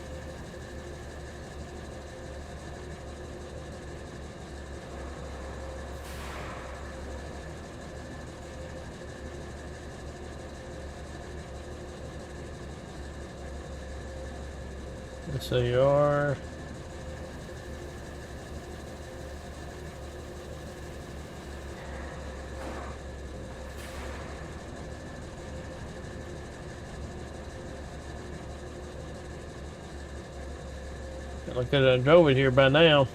Yes, they are. I could have drove it here by now.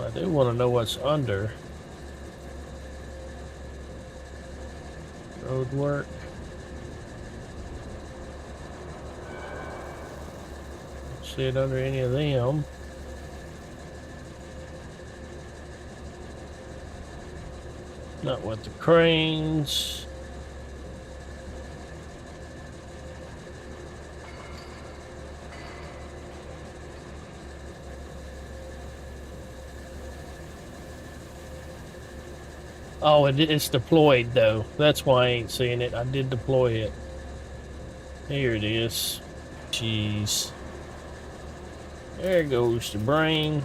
I do want to know what's under. Road work. Don't see it under any of them. Not with the cranes. Oh, it's deployed though. That's why I ain't seeing it. I did deploy it. Here it is. Jeez. There goes the brain.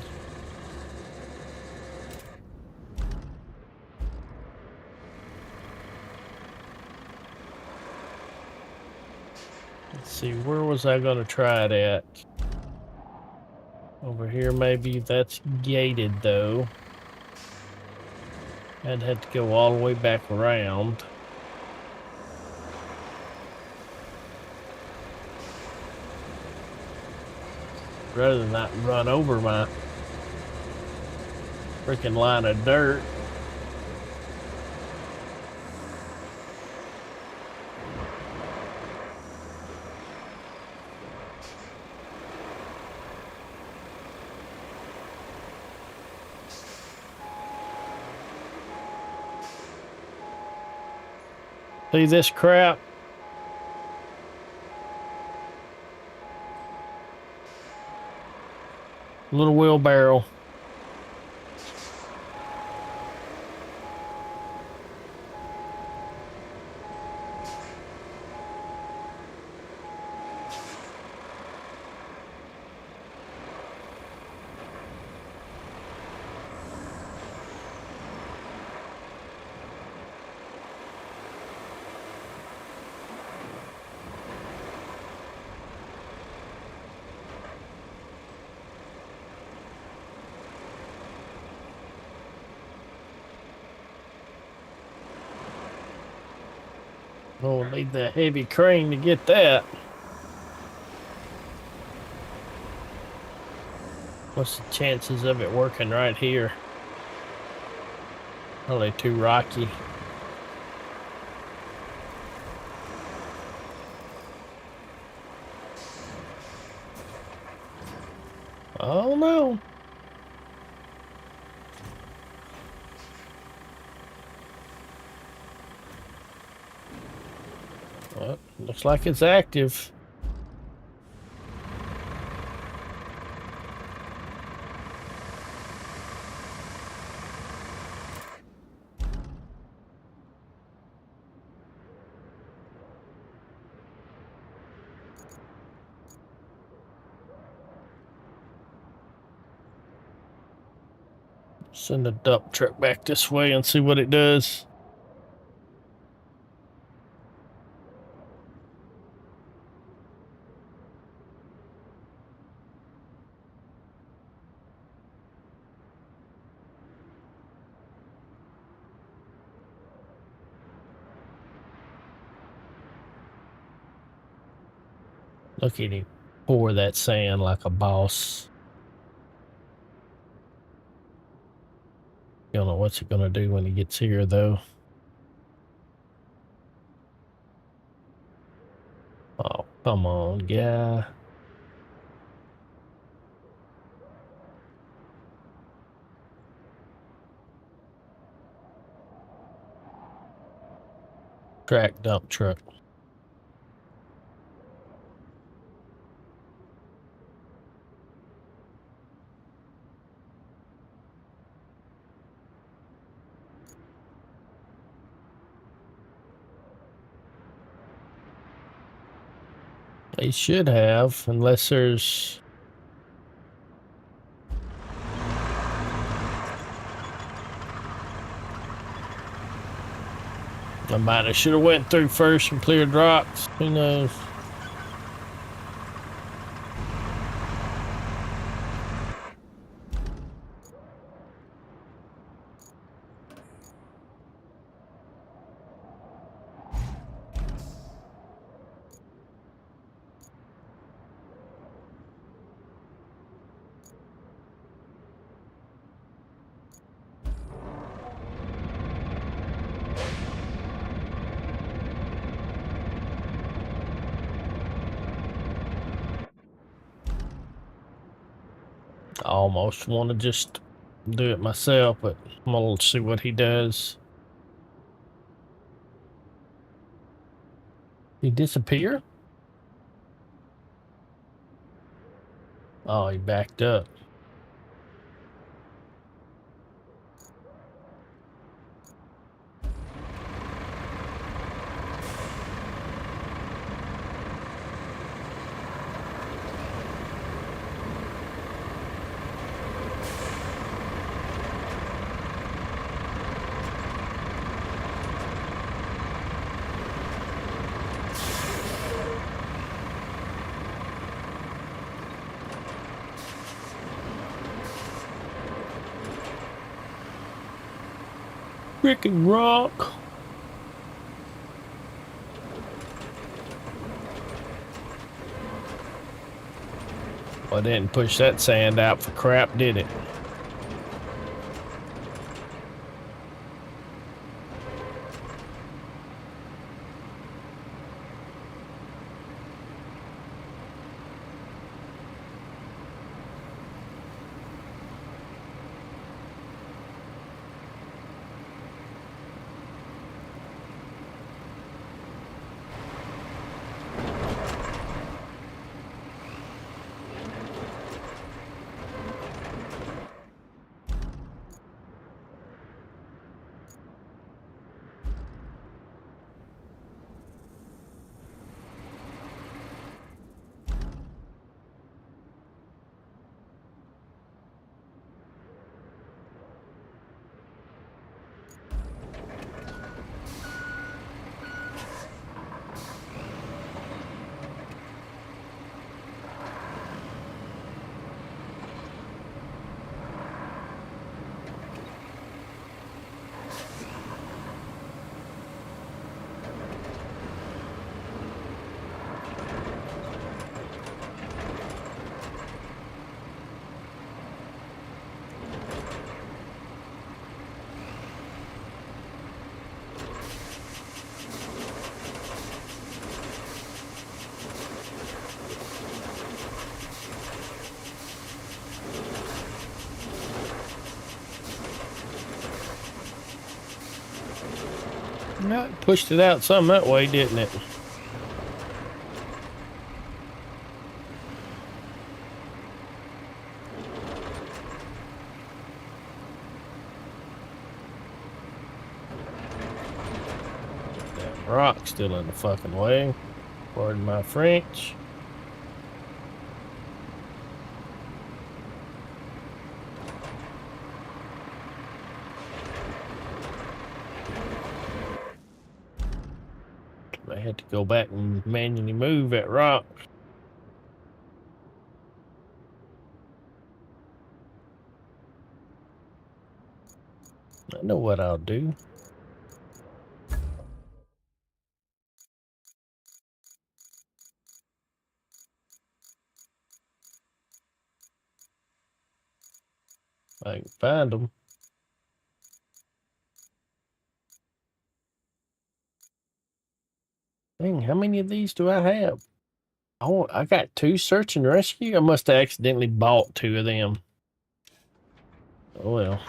Let's see, where was I going to try it at? Over here, maybe. That's gated though. I'd have to go all the way back around. Rather than not run over my freaking line of dirt. See this crap? Little wheelbarrow. Oh, need the heavy crane to get that. What's the chances of it working right here? Probably too rocky. Oh no. Well, looks like it's active. Send the dump truck back this way and see what it does. Look at him pour that sand like a boss. Don't know what's it gonna do when he gets here, though. Oh, come on, guy. Track dump truck. They should have, unless there's... I might have should have went through first and cleared rocks. Who knows? I almost want to just do it myself, but I'm gonna see what he does. He disappear? Oh, he backed up. Freaking rock. Well, I didn't push that sand out for crap, did it? No, it pushed it out some that way, didn't it? That rock's still in the fucking way. Pardon my French. I had to go back and manually move that rock. I know what I'll do. I can find them. Dang, how many of these do I have? Oh, I got 2 search and rescue. I must have accidentally bought 2 of them. Oh well.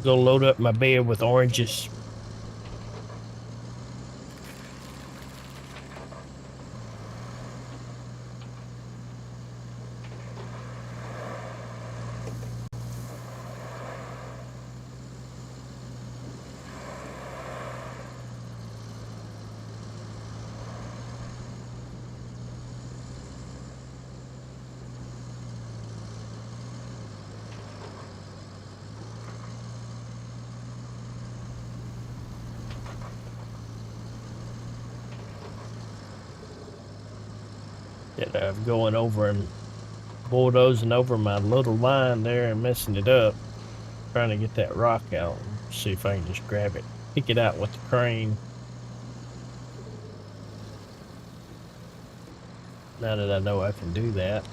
Go load up my bed with oranges. That I'm going over and bulldozing over my little line there and messing it up. Trying to get that rock out and see if I can just grab it, pick it out with the crane. Now that I know I can do that.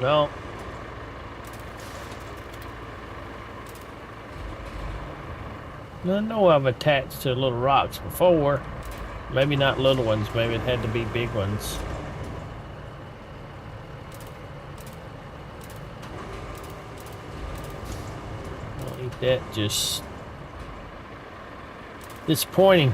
No. I know I've attached to little rocks before. Maybe not little ones, maybe it had to be big ones. Ain't that just disappointing?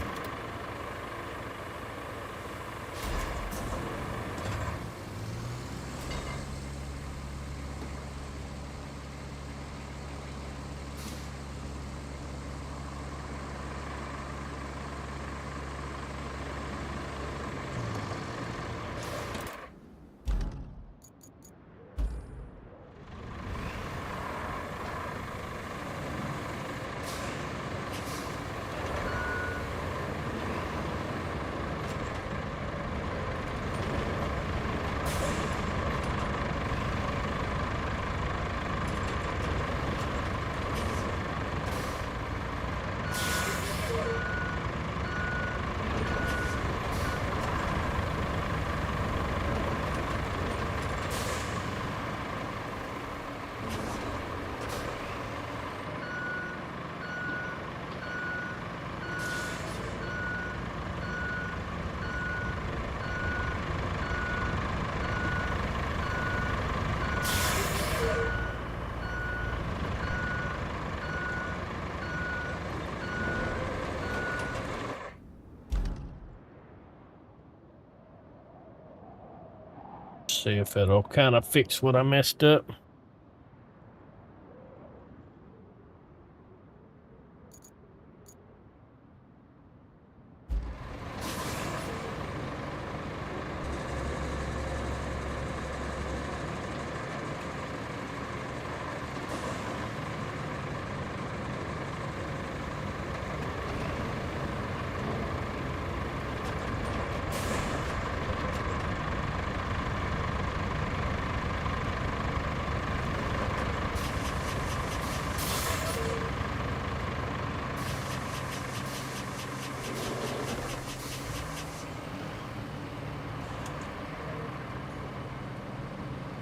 See if it'll kind of fix what I messed up.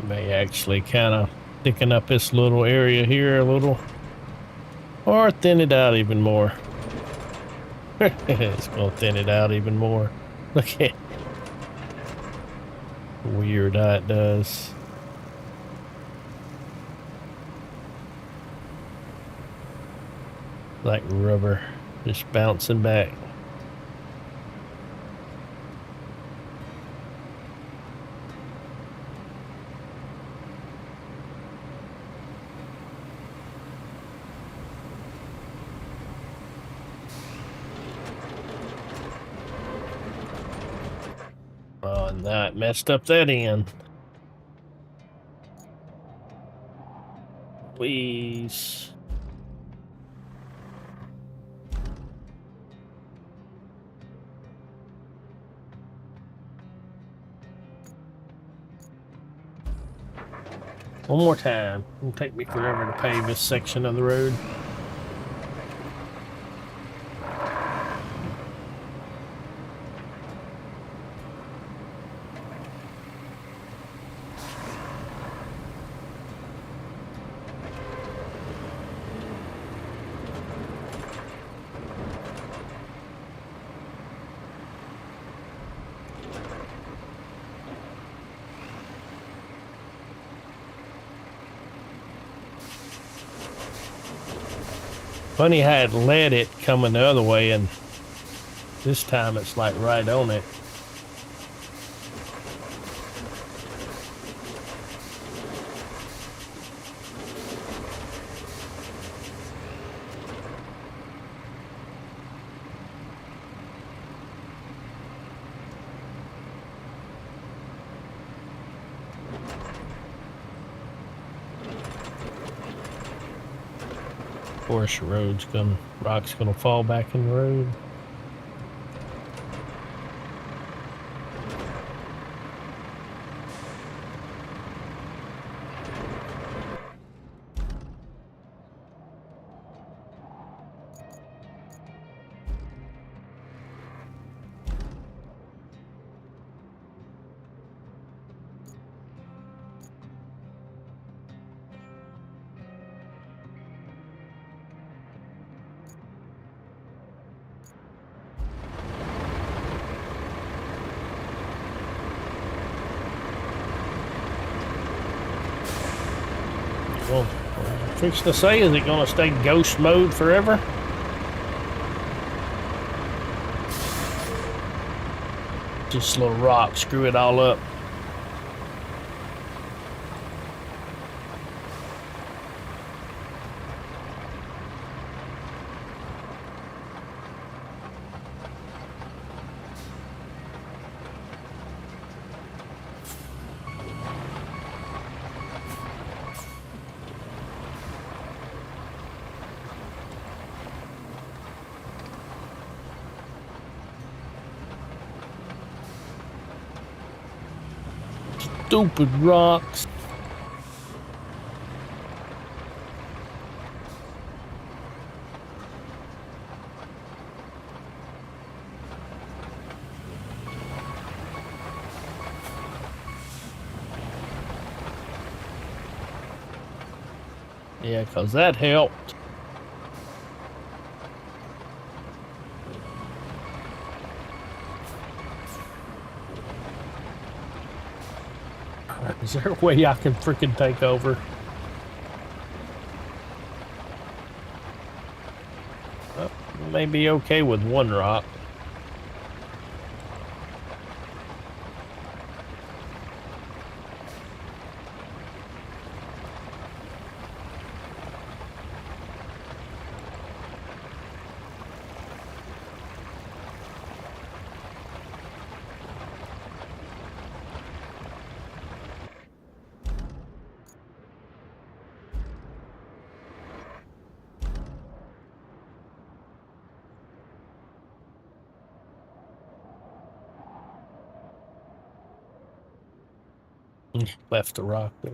May actually kind of thicken up this little area here a little, or thin it out even more. It's gonna thin it out even more. Look at weird how it does. Like rubber, just bouncing back. And that messed up that end. Please. One more time. It'll take me forever to pave this section of the road. Funny how it let it coming the other way, and this time it's like right on it. Of course, the rock's gonna fall back in the road. Well, I'm fixing to say, is it gonna stay ghost mode forever? Just a little rock, screw it all up. Stupid rocks. Yeah, 'cause that helped. Is there a way I can freaking take over? Well, may be okay with one rock. Left the rock there.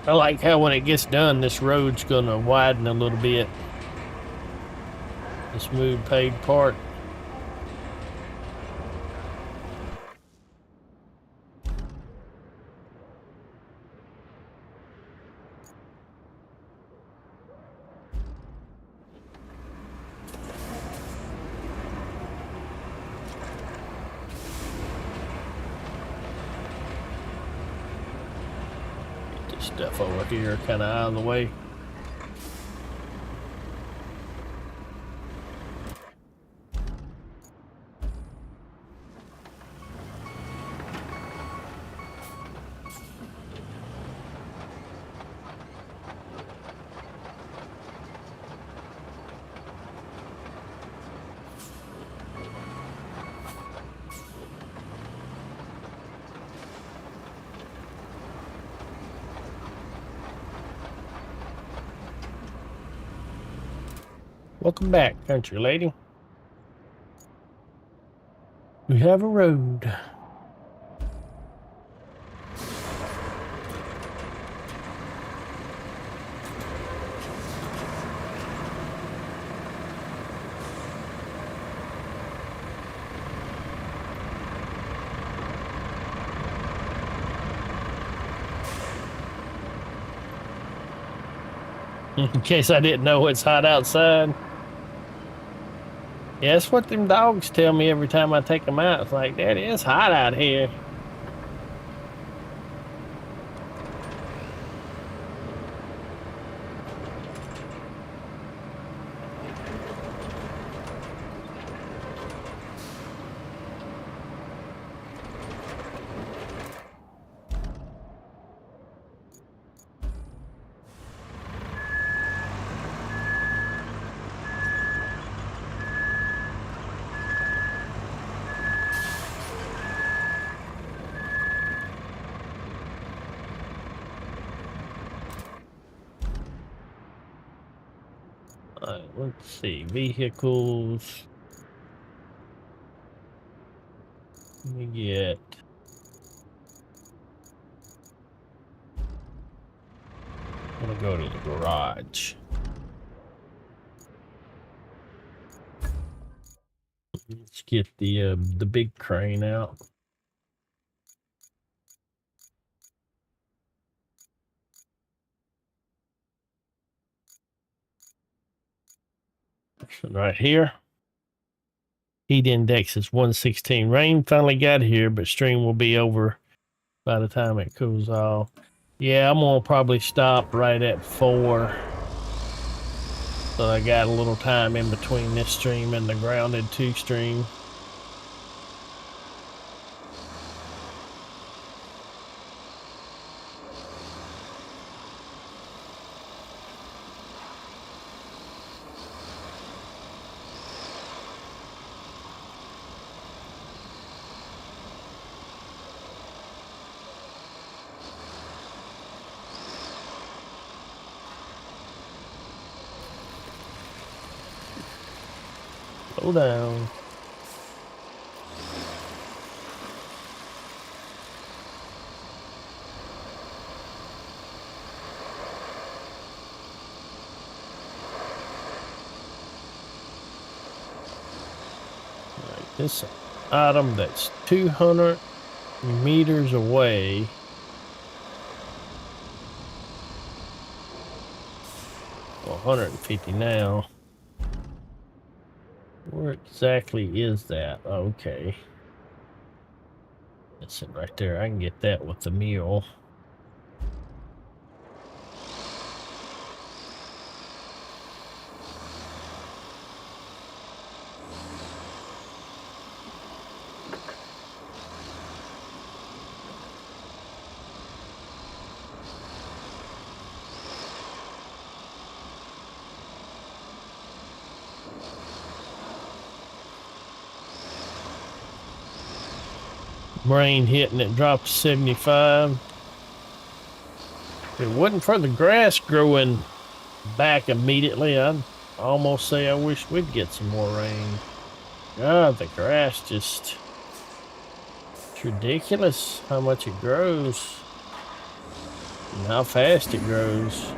I like how when it gets done, this road's gonna widen a little bit. The smooth paved part. Get this stuff over here kind of out of the way. Welcome back, country lady. We have a road. In case I didn't know, it's hot outside. Yeah, that's what them dogs tell me every time I take them out. It's like, Daddy, it's hot out here. Let's see, vehicles. Let me get. I'm gonna go to the garage. Let's get the big crane out. Right here. Heat index is 116. Rain finally got here, but stream will be over by the time it cools off. Yeah, I'm gonna probably stop right at 4. So I got a little time in between this stream and the grounded 2 stream. Slow down. Right, this item that's 200 meters away. Well, 150 now. Where exactly is that? Okay. That's it right there. I can get that with the mule. Rain hit and it dropped to 75. If it wasn't for the grass growing back immediately, I'd almost say I wish we'd get some more rain. God, the grass just... It's ridiculous how much it grows. And how fast it grows.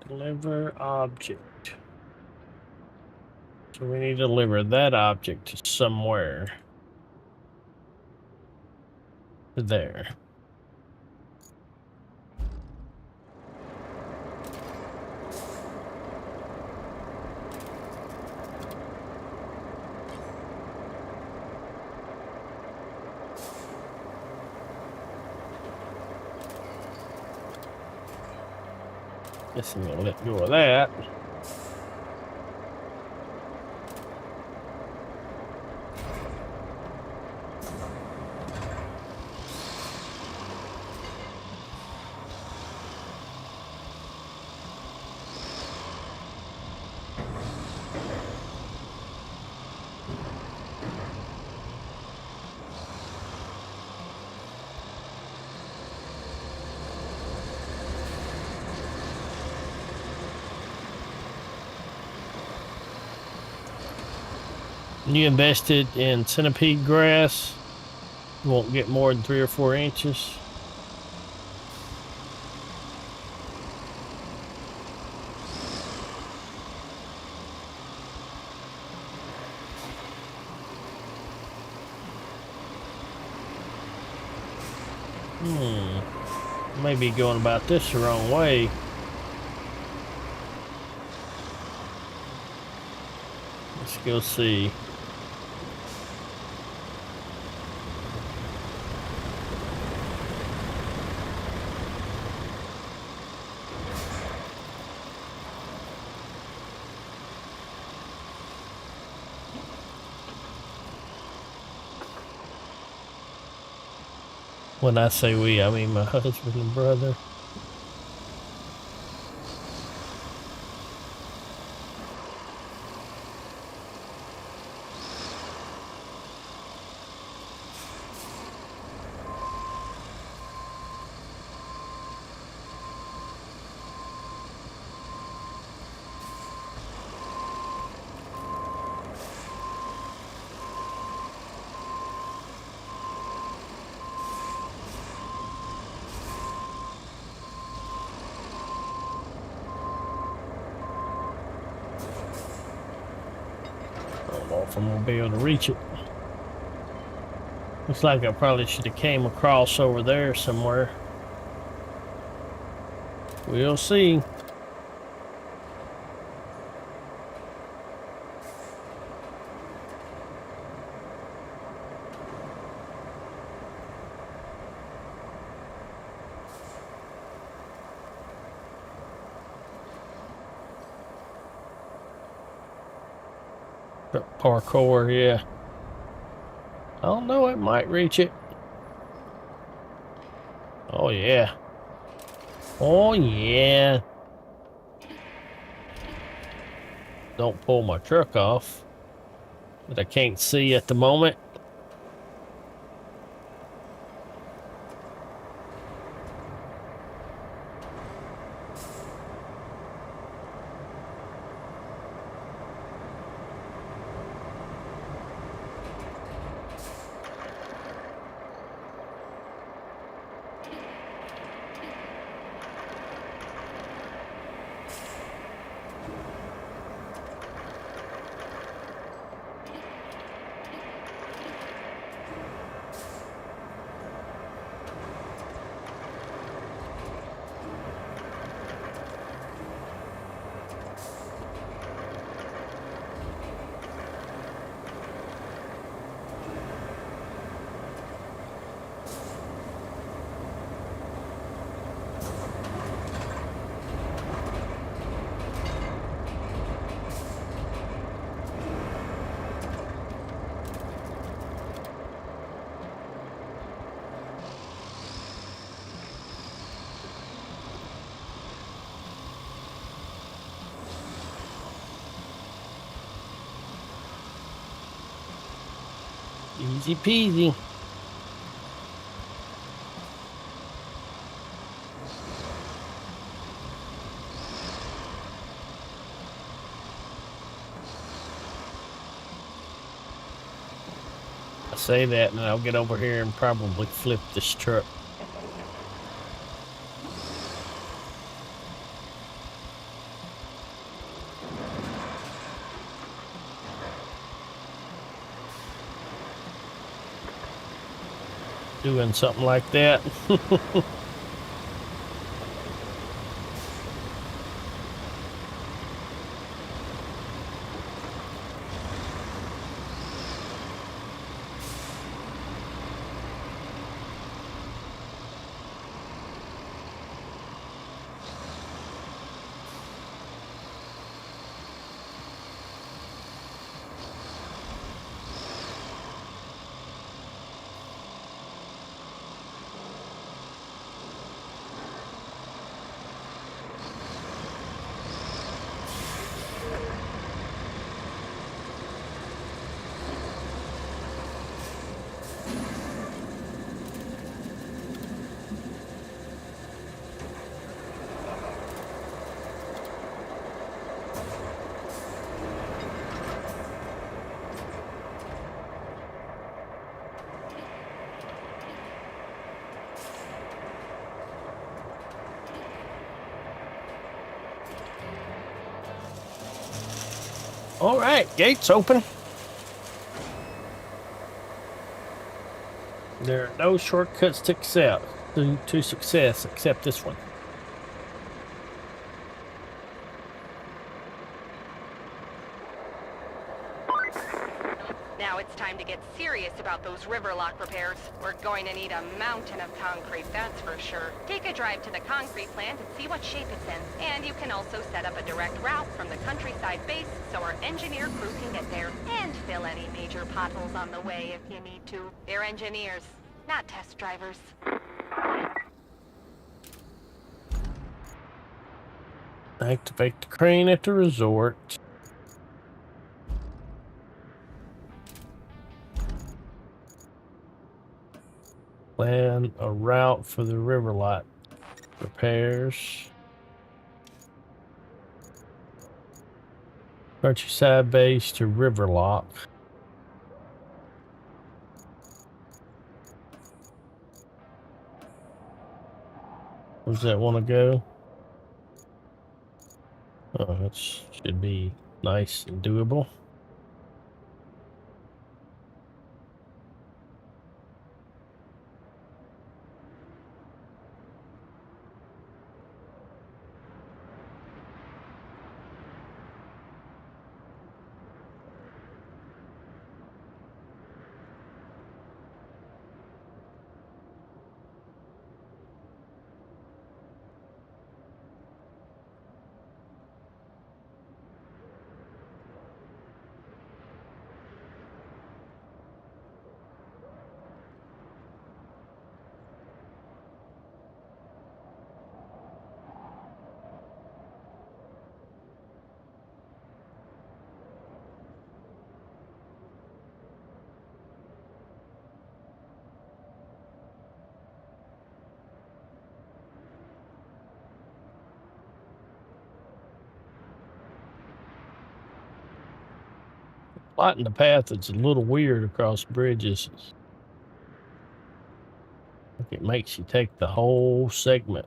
Deliver object. So we need to deliver that object to somewhere. To there. Guess I'm gonna let go of that. You invested in centipede grass, you won't get more than 3 or 4 inches. Maybe going about this the wrong way. Let's go see. When I say we, I mean my husband and brother. I don't know if I'm gonna be able to reach it. Looks like I probably should have came across over there somewhere. We'll see. Parkour, yeah. I don't know, it might reach it. Oh yeah. Oh yeah. Don't pull my truck off that I can't see at the moment. Easy peasy. I say that and I'll get over here and probably flip this truck. Doing something like that. All right, gates open. There are no shortcuts to success except this one. Now it's time to get serious about those river lock repairs. We're going to need a mountain of concrete, that's for sure. Take a drive to the concrete plant and see what shape it's in. And you can also set up a direct route from the countryside base so our engineer crew can get there and fill any major potholes on the way if you need to. They're engineers, not test drivers. Activate the crane at the resort. Plan a route for the river lot repairs. Countryside base to river lock. Where's that want to go? Oh, that should be nice and doable. Plotting the path that's a little weird across bridges. It makes you take the whole segment.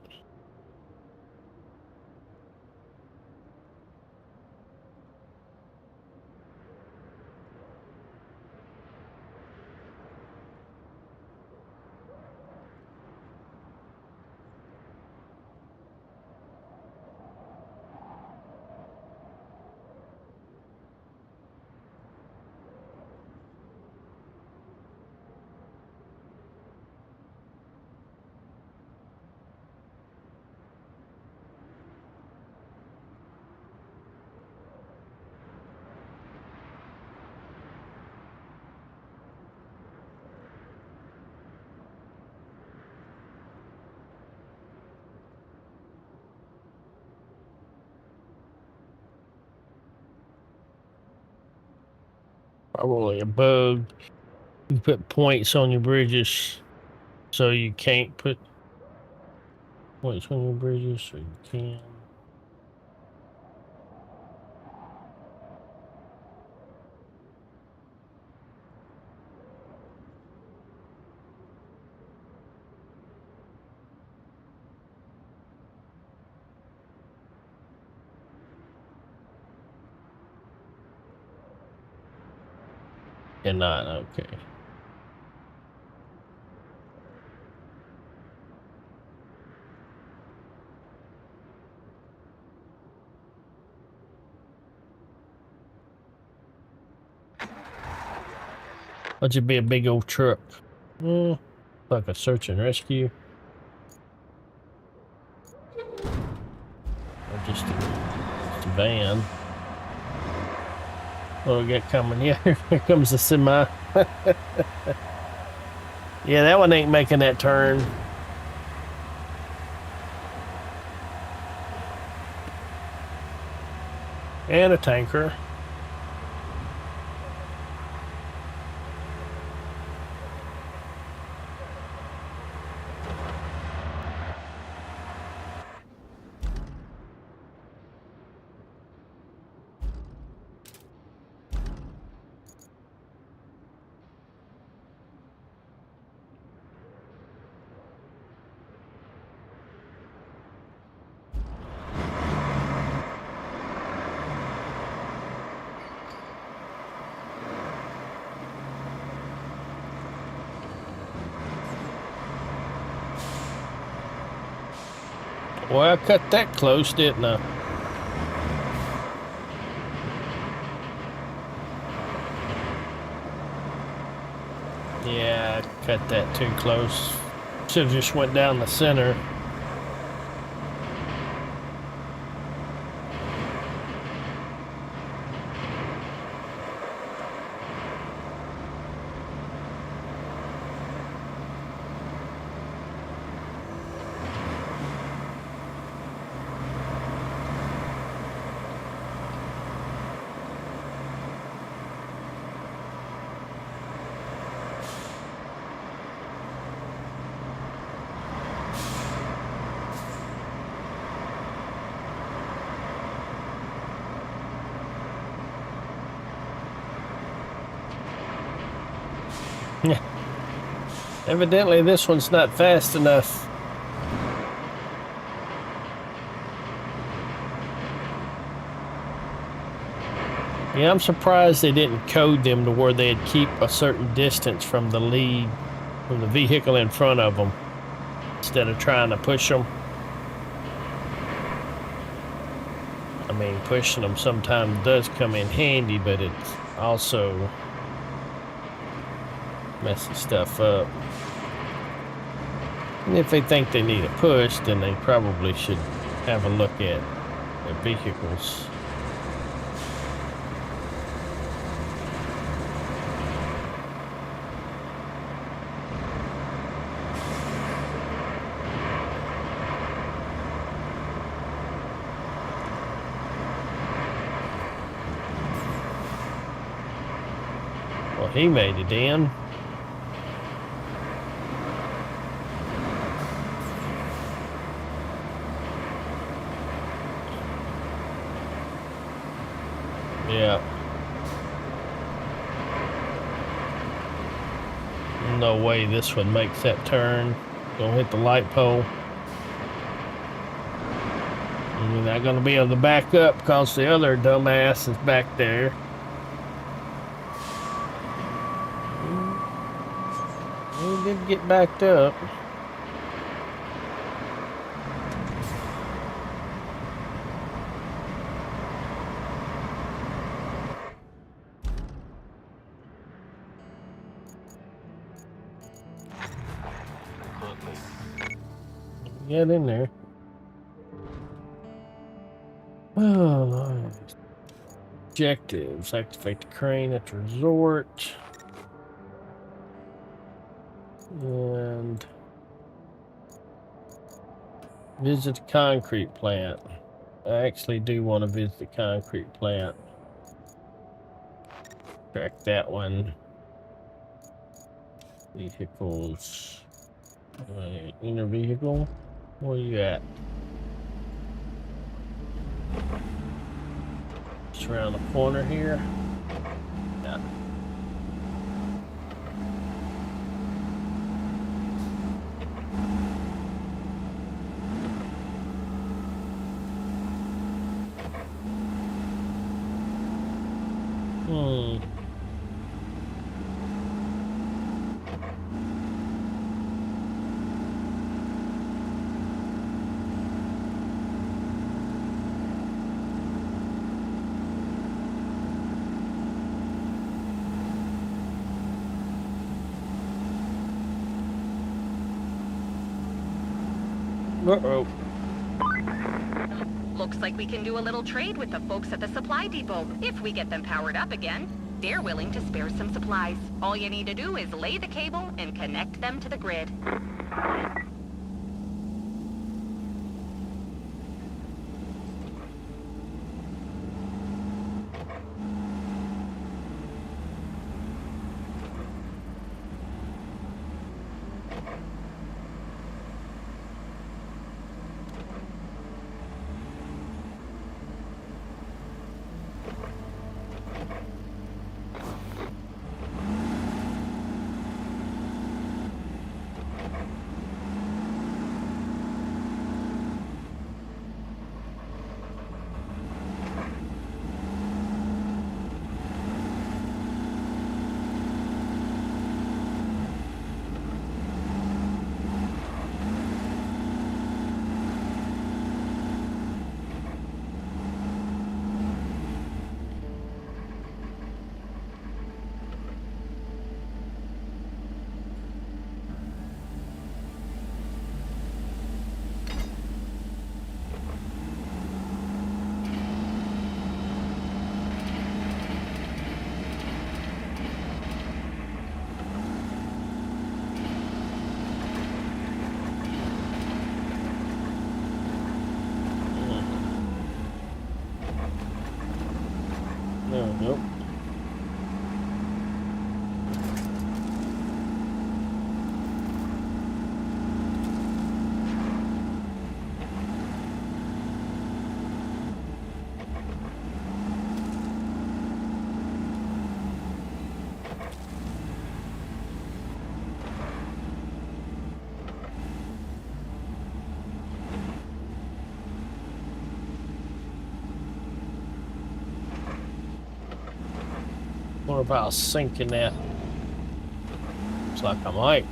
Probably a bug You put points on your bridges, so you can't put points on your bridges, so you can. Cannot, okay. That should be a big old truck. Like a search and rescue. Or just a van. What do we got coming? Yeah, here comes the semi. Yeah, that one ain't making that turn. And a tanker. Well, I cut that close, didn't I? Yeah, I cut that too close. Should have just went down the center. Evidently, this one's not fast enough. Yeah, I'm surprised they didn't code them to where they'd keep a certain distance from the lead, from the vehicle in front of them, instead of trying to push them. I mean, pushing them sometimes does come in handy, but it also messes stuff up. And if they think they need a push, then they probably should have a look at their vehicles. Well, he made it in. Yeah. No way this one makes that turn. Gonna hit the light pole. And you're not gonna be able to back up because the other dumbass is back there. He did get backed up. Get in there. Oh, objectives. Activate the crane at the resort. And visit the concrete plant. I actually do want to visit the concrete plant. Track that one. Vehicles. Inner vehicle. Where you at? Just around the corner here. Yeah. Uh-oh. Looks like we can do a little trade with the folks at the supply depot, if we get them powered up again. They're willing to spare some supplies. All you need to do is lay the cable and connect them to the grid. Nope. What about sinking that? Looks like I might.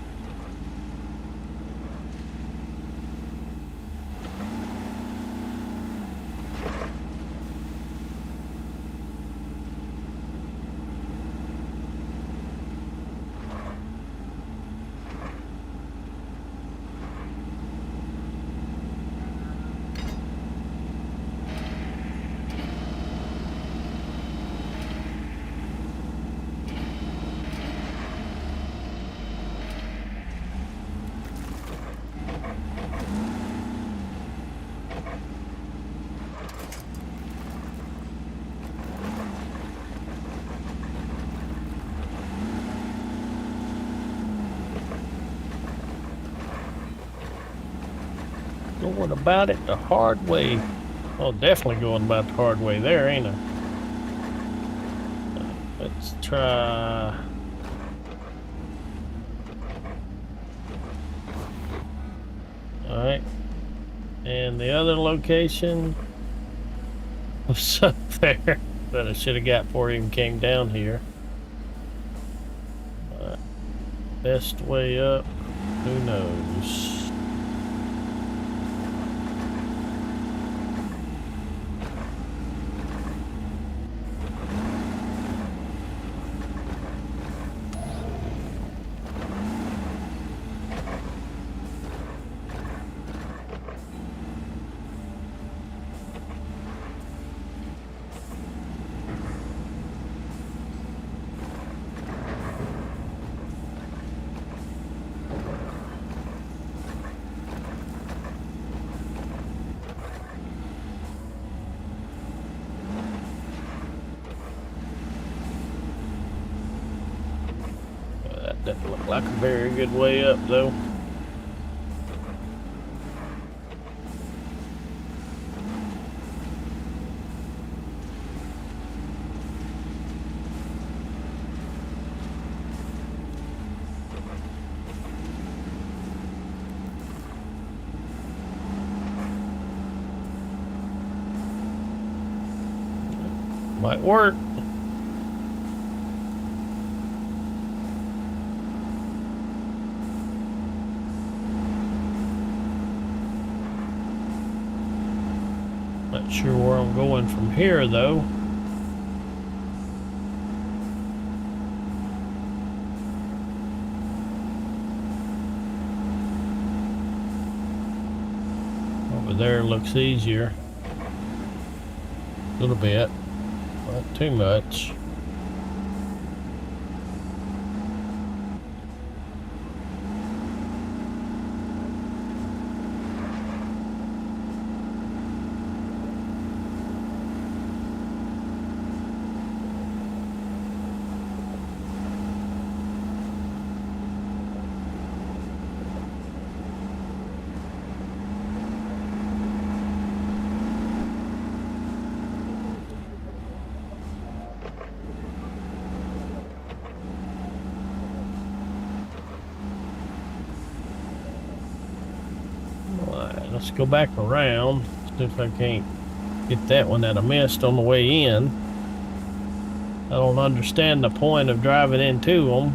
Going about it the hard way. Oh, definitely going about the hard way there, ain't I? Let's try. All right. And the other location was up there that I should have got before I even came down here. Best way up, who knows? That doesn't look like a very good way up, though. Might work. Not sure where I'm going from here, though. Over there looks easier. A little bit. Not too much. Alright, let's go back around. See if I can't get that one that I missed on the way in. I don't understand the point of driving into them.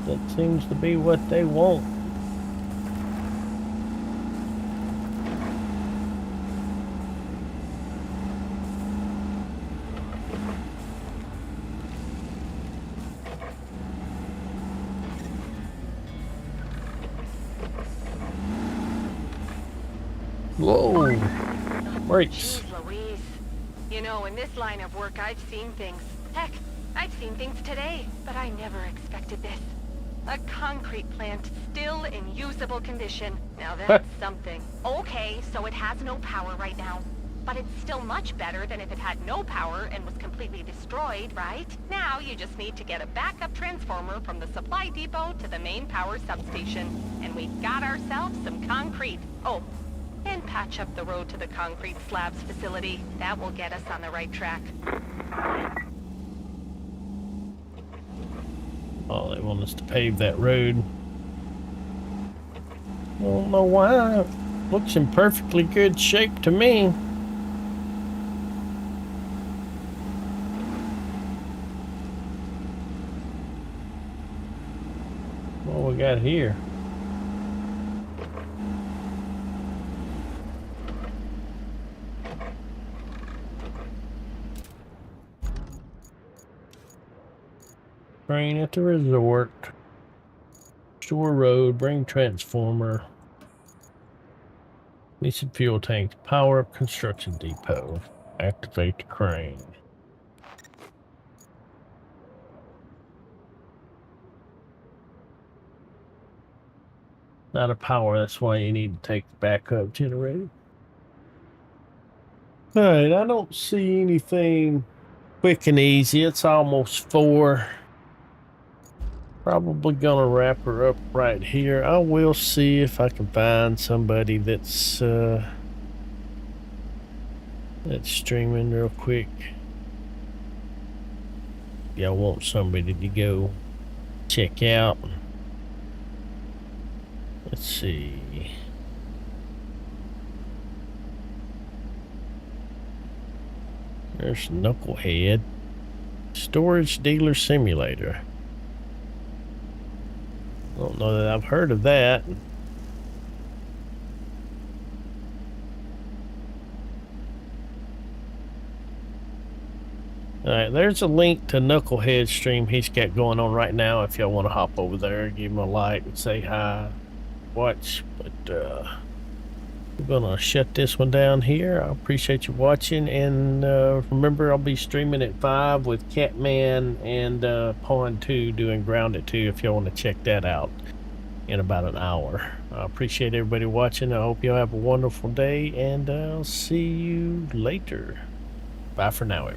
But that seems to be what they want. Whoa! Brakes. Jeez Louise. You know, in this line of work, I've seen things. Heck, I've seen things today, but I never expected this. A concrete plant still in usable condition. Now that's something. Okay, so it has no power right now. But it's still much better than if it had no power and was completely destroyed, right? Now you just need to get a backup transformer from the supply depot to the main power substation. And we've got ourselves some concrete. Oh, and patch up the road to the concrete slabs facility. That will get us on the right track. Oh, they want us to pave that road. I don't know why. Looks in perfectly good shape to me. What we got here? Train at the resort. Store road, bring transformer. Need some fuel tanks. Power up construction depot. Activate the crane. Not a power, that's why you need to take the backup generator. Alright, I don't see anything quick and easy. It's almost 4. Probably gonna wrap her up right here. I will see if I can find somebody that's streaming real quick. Y'all want somebody to go check out. Let's see. There's Knucklehead. Storage Dealer Simulator. I don't know that I've heard of that. Alright, there's a link to Knucklehead's stream he's got going on right now if y'all want to hop over there, give him a like and say hi, watch. But we're gonna shut this one down here. I appreciate you watching, and remember, I'll be streaming at 5 with Catman and Pawn 2 doing Grounded 2 if y'all want to check that out in about an hour. I appreciate everybody watching. I hope y'all have a wonderful day, and I'll see you later. Bye for now, everyone.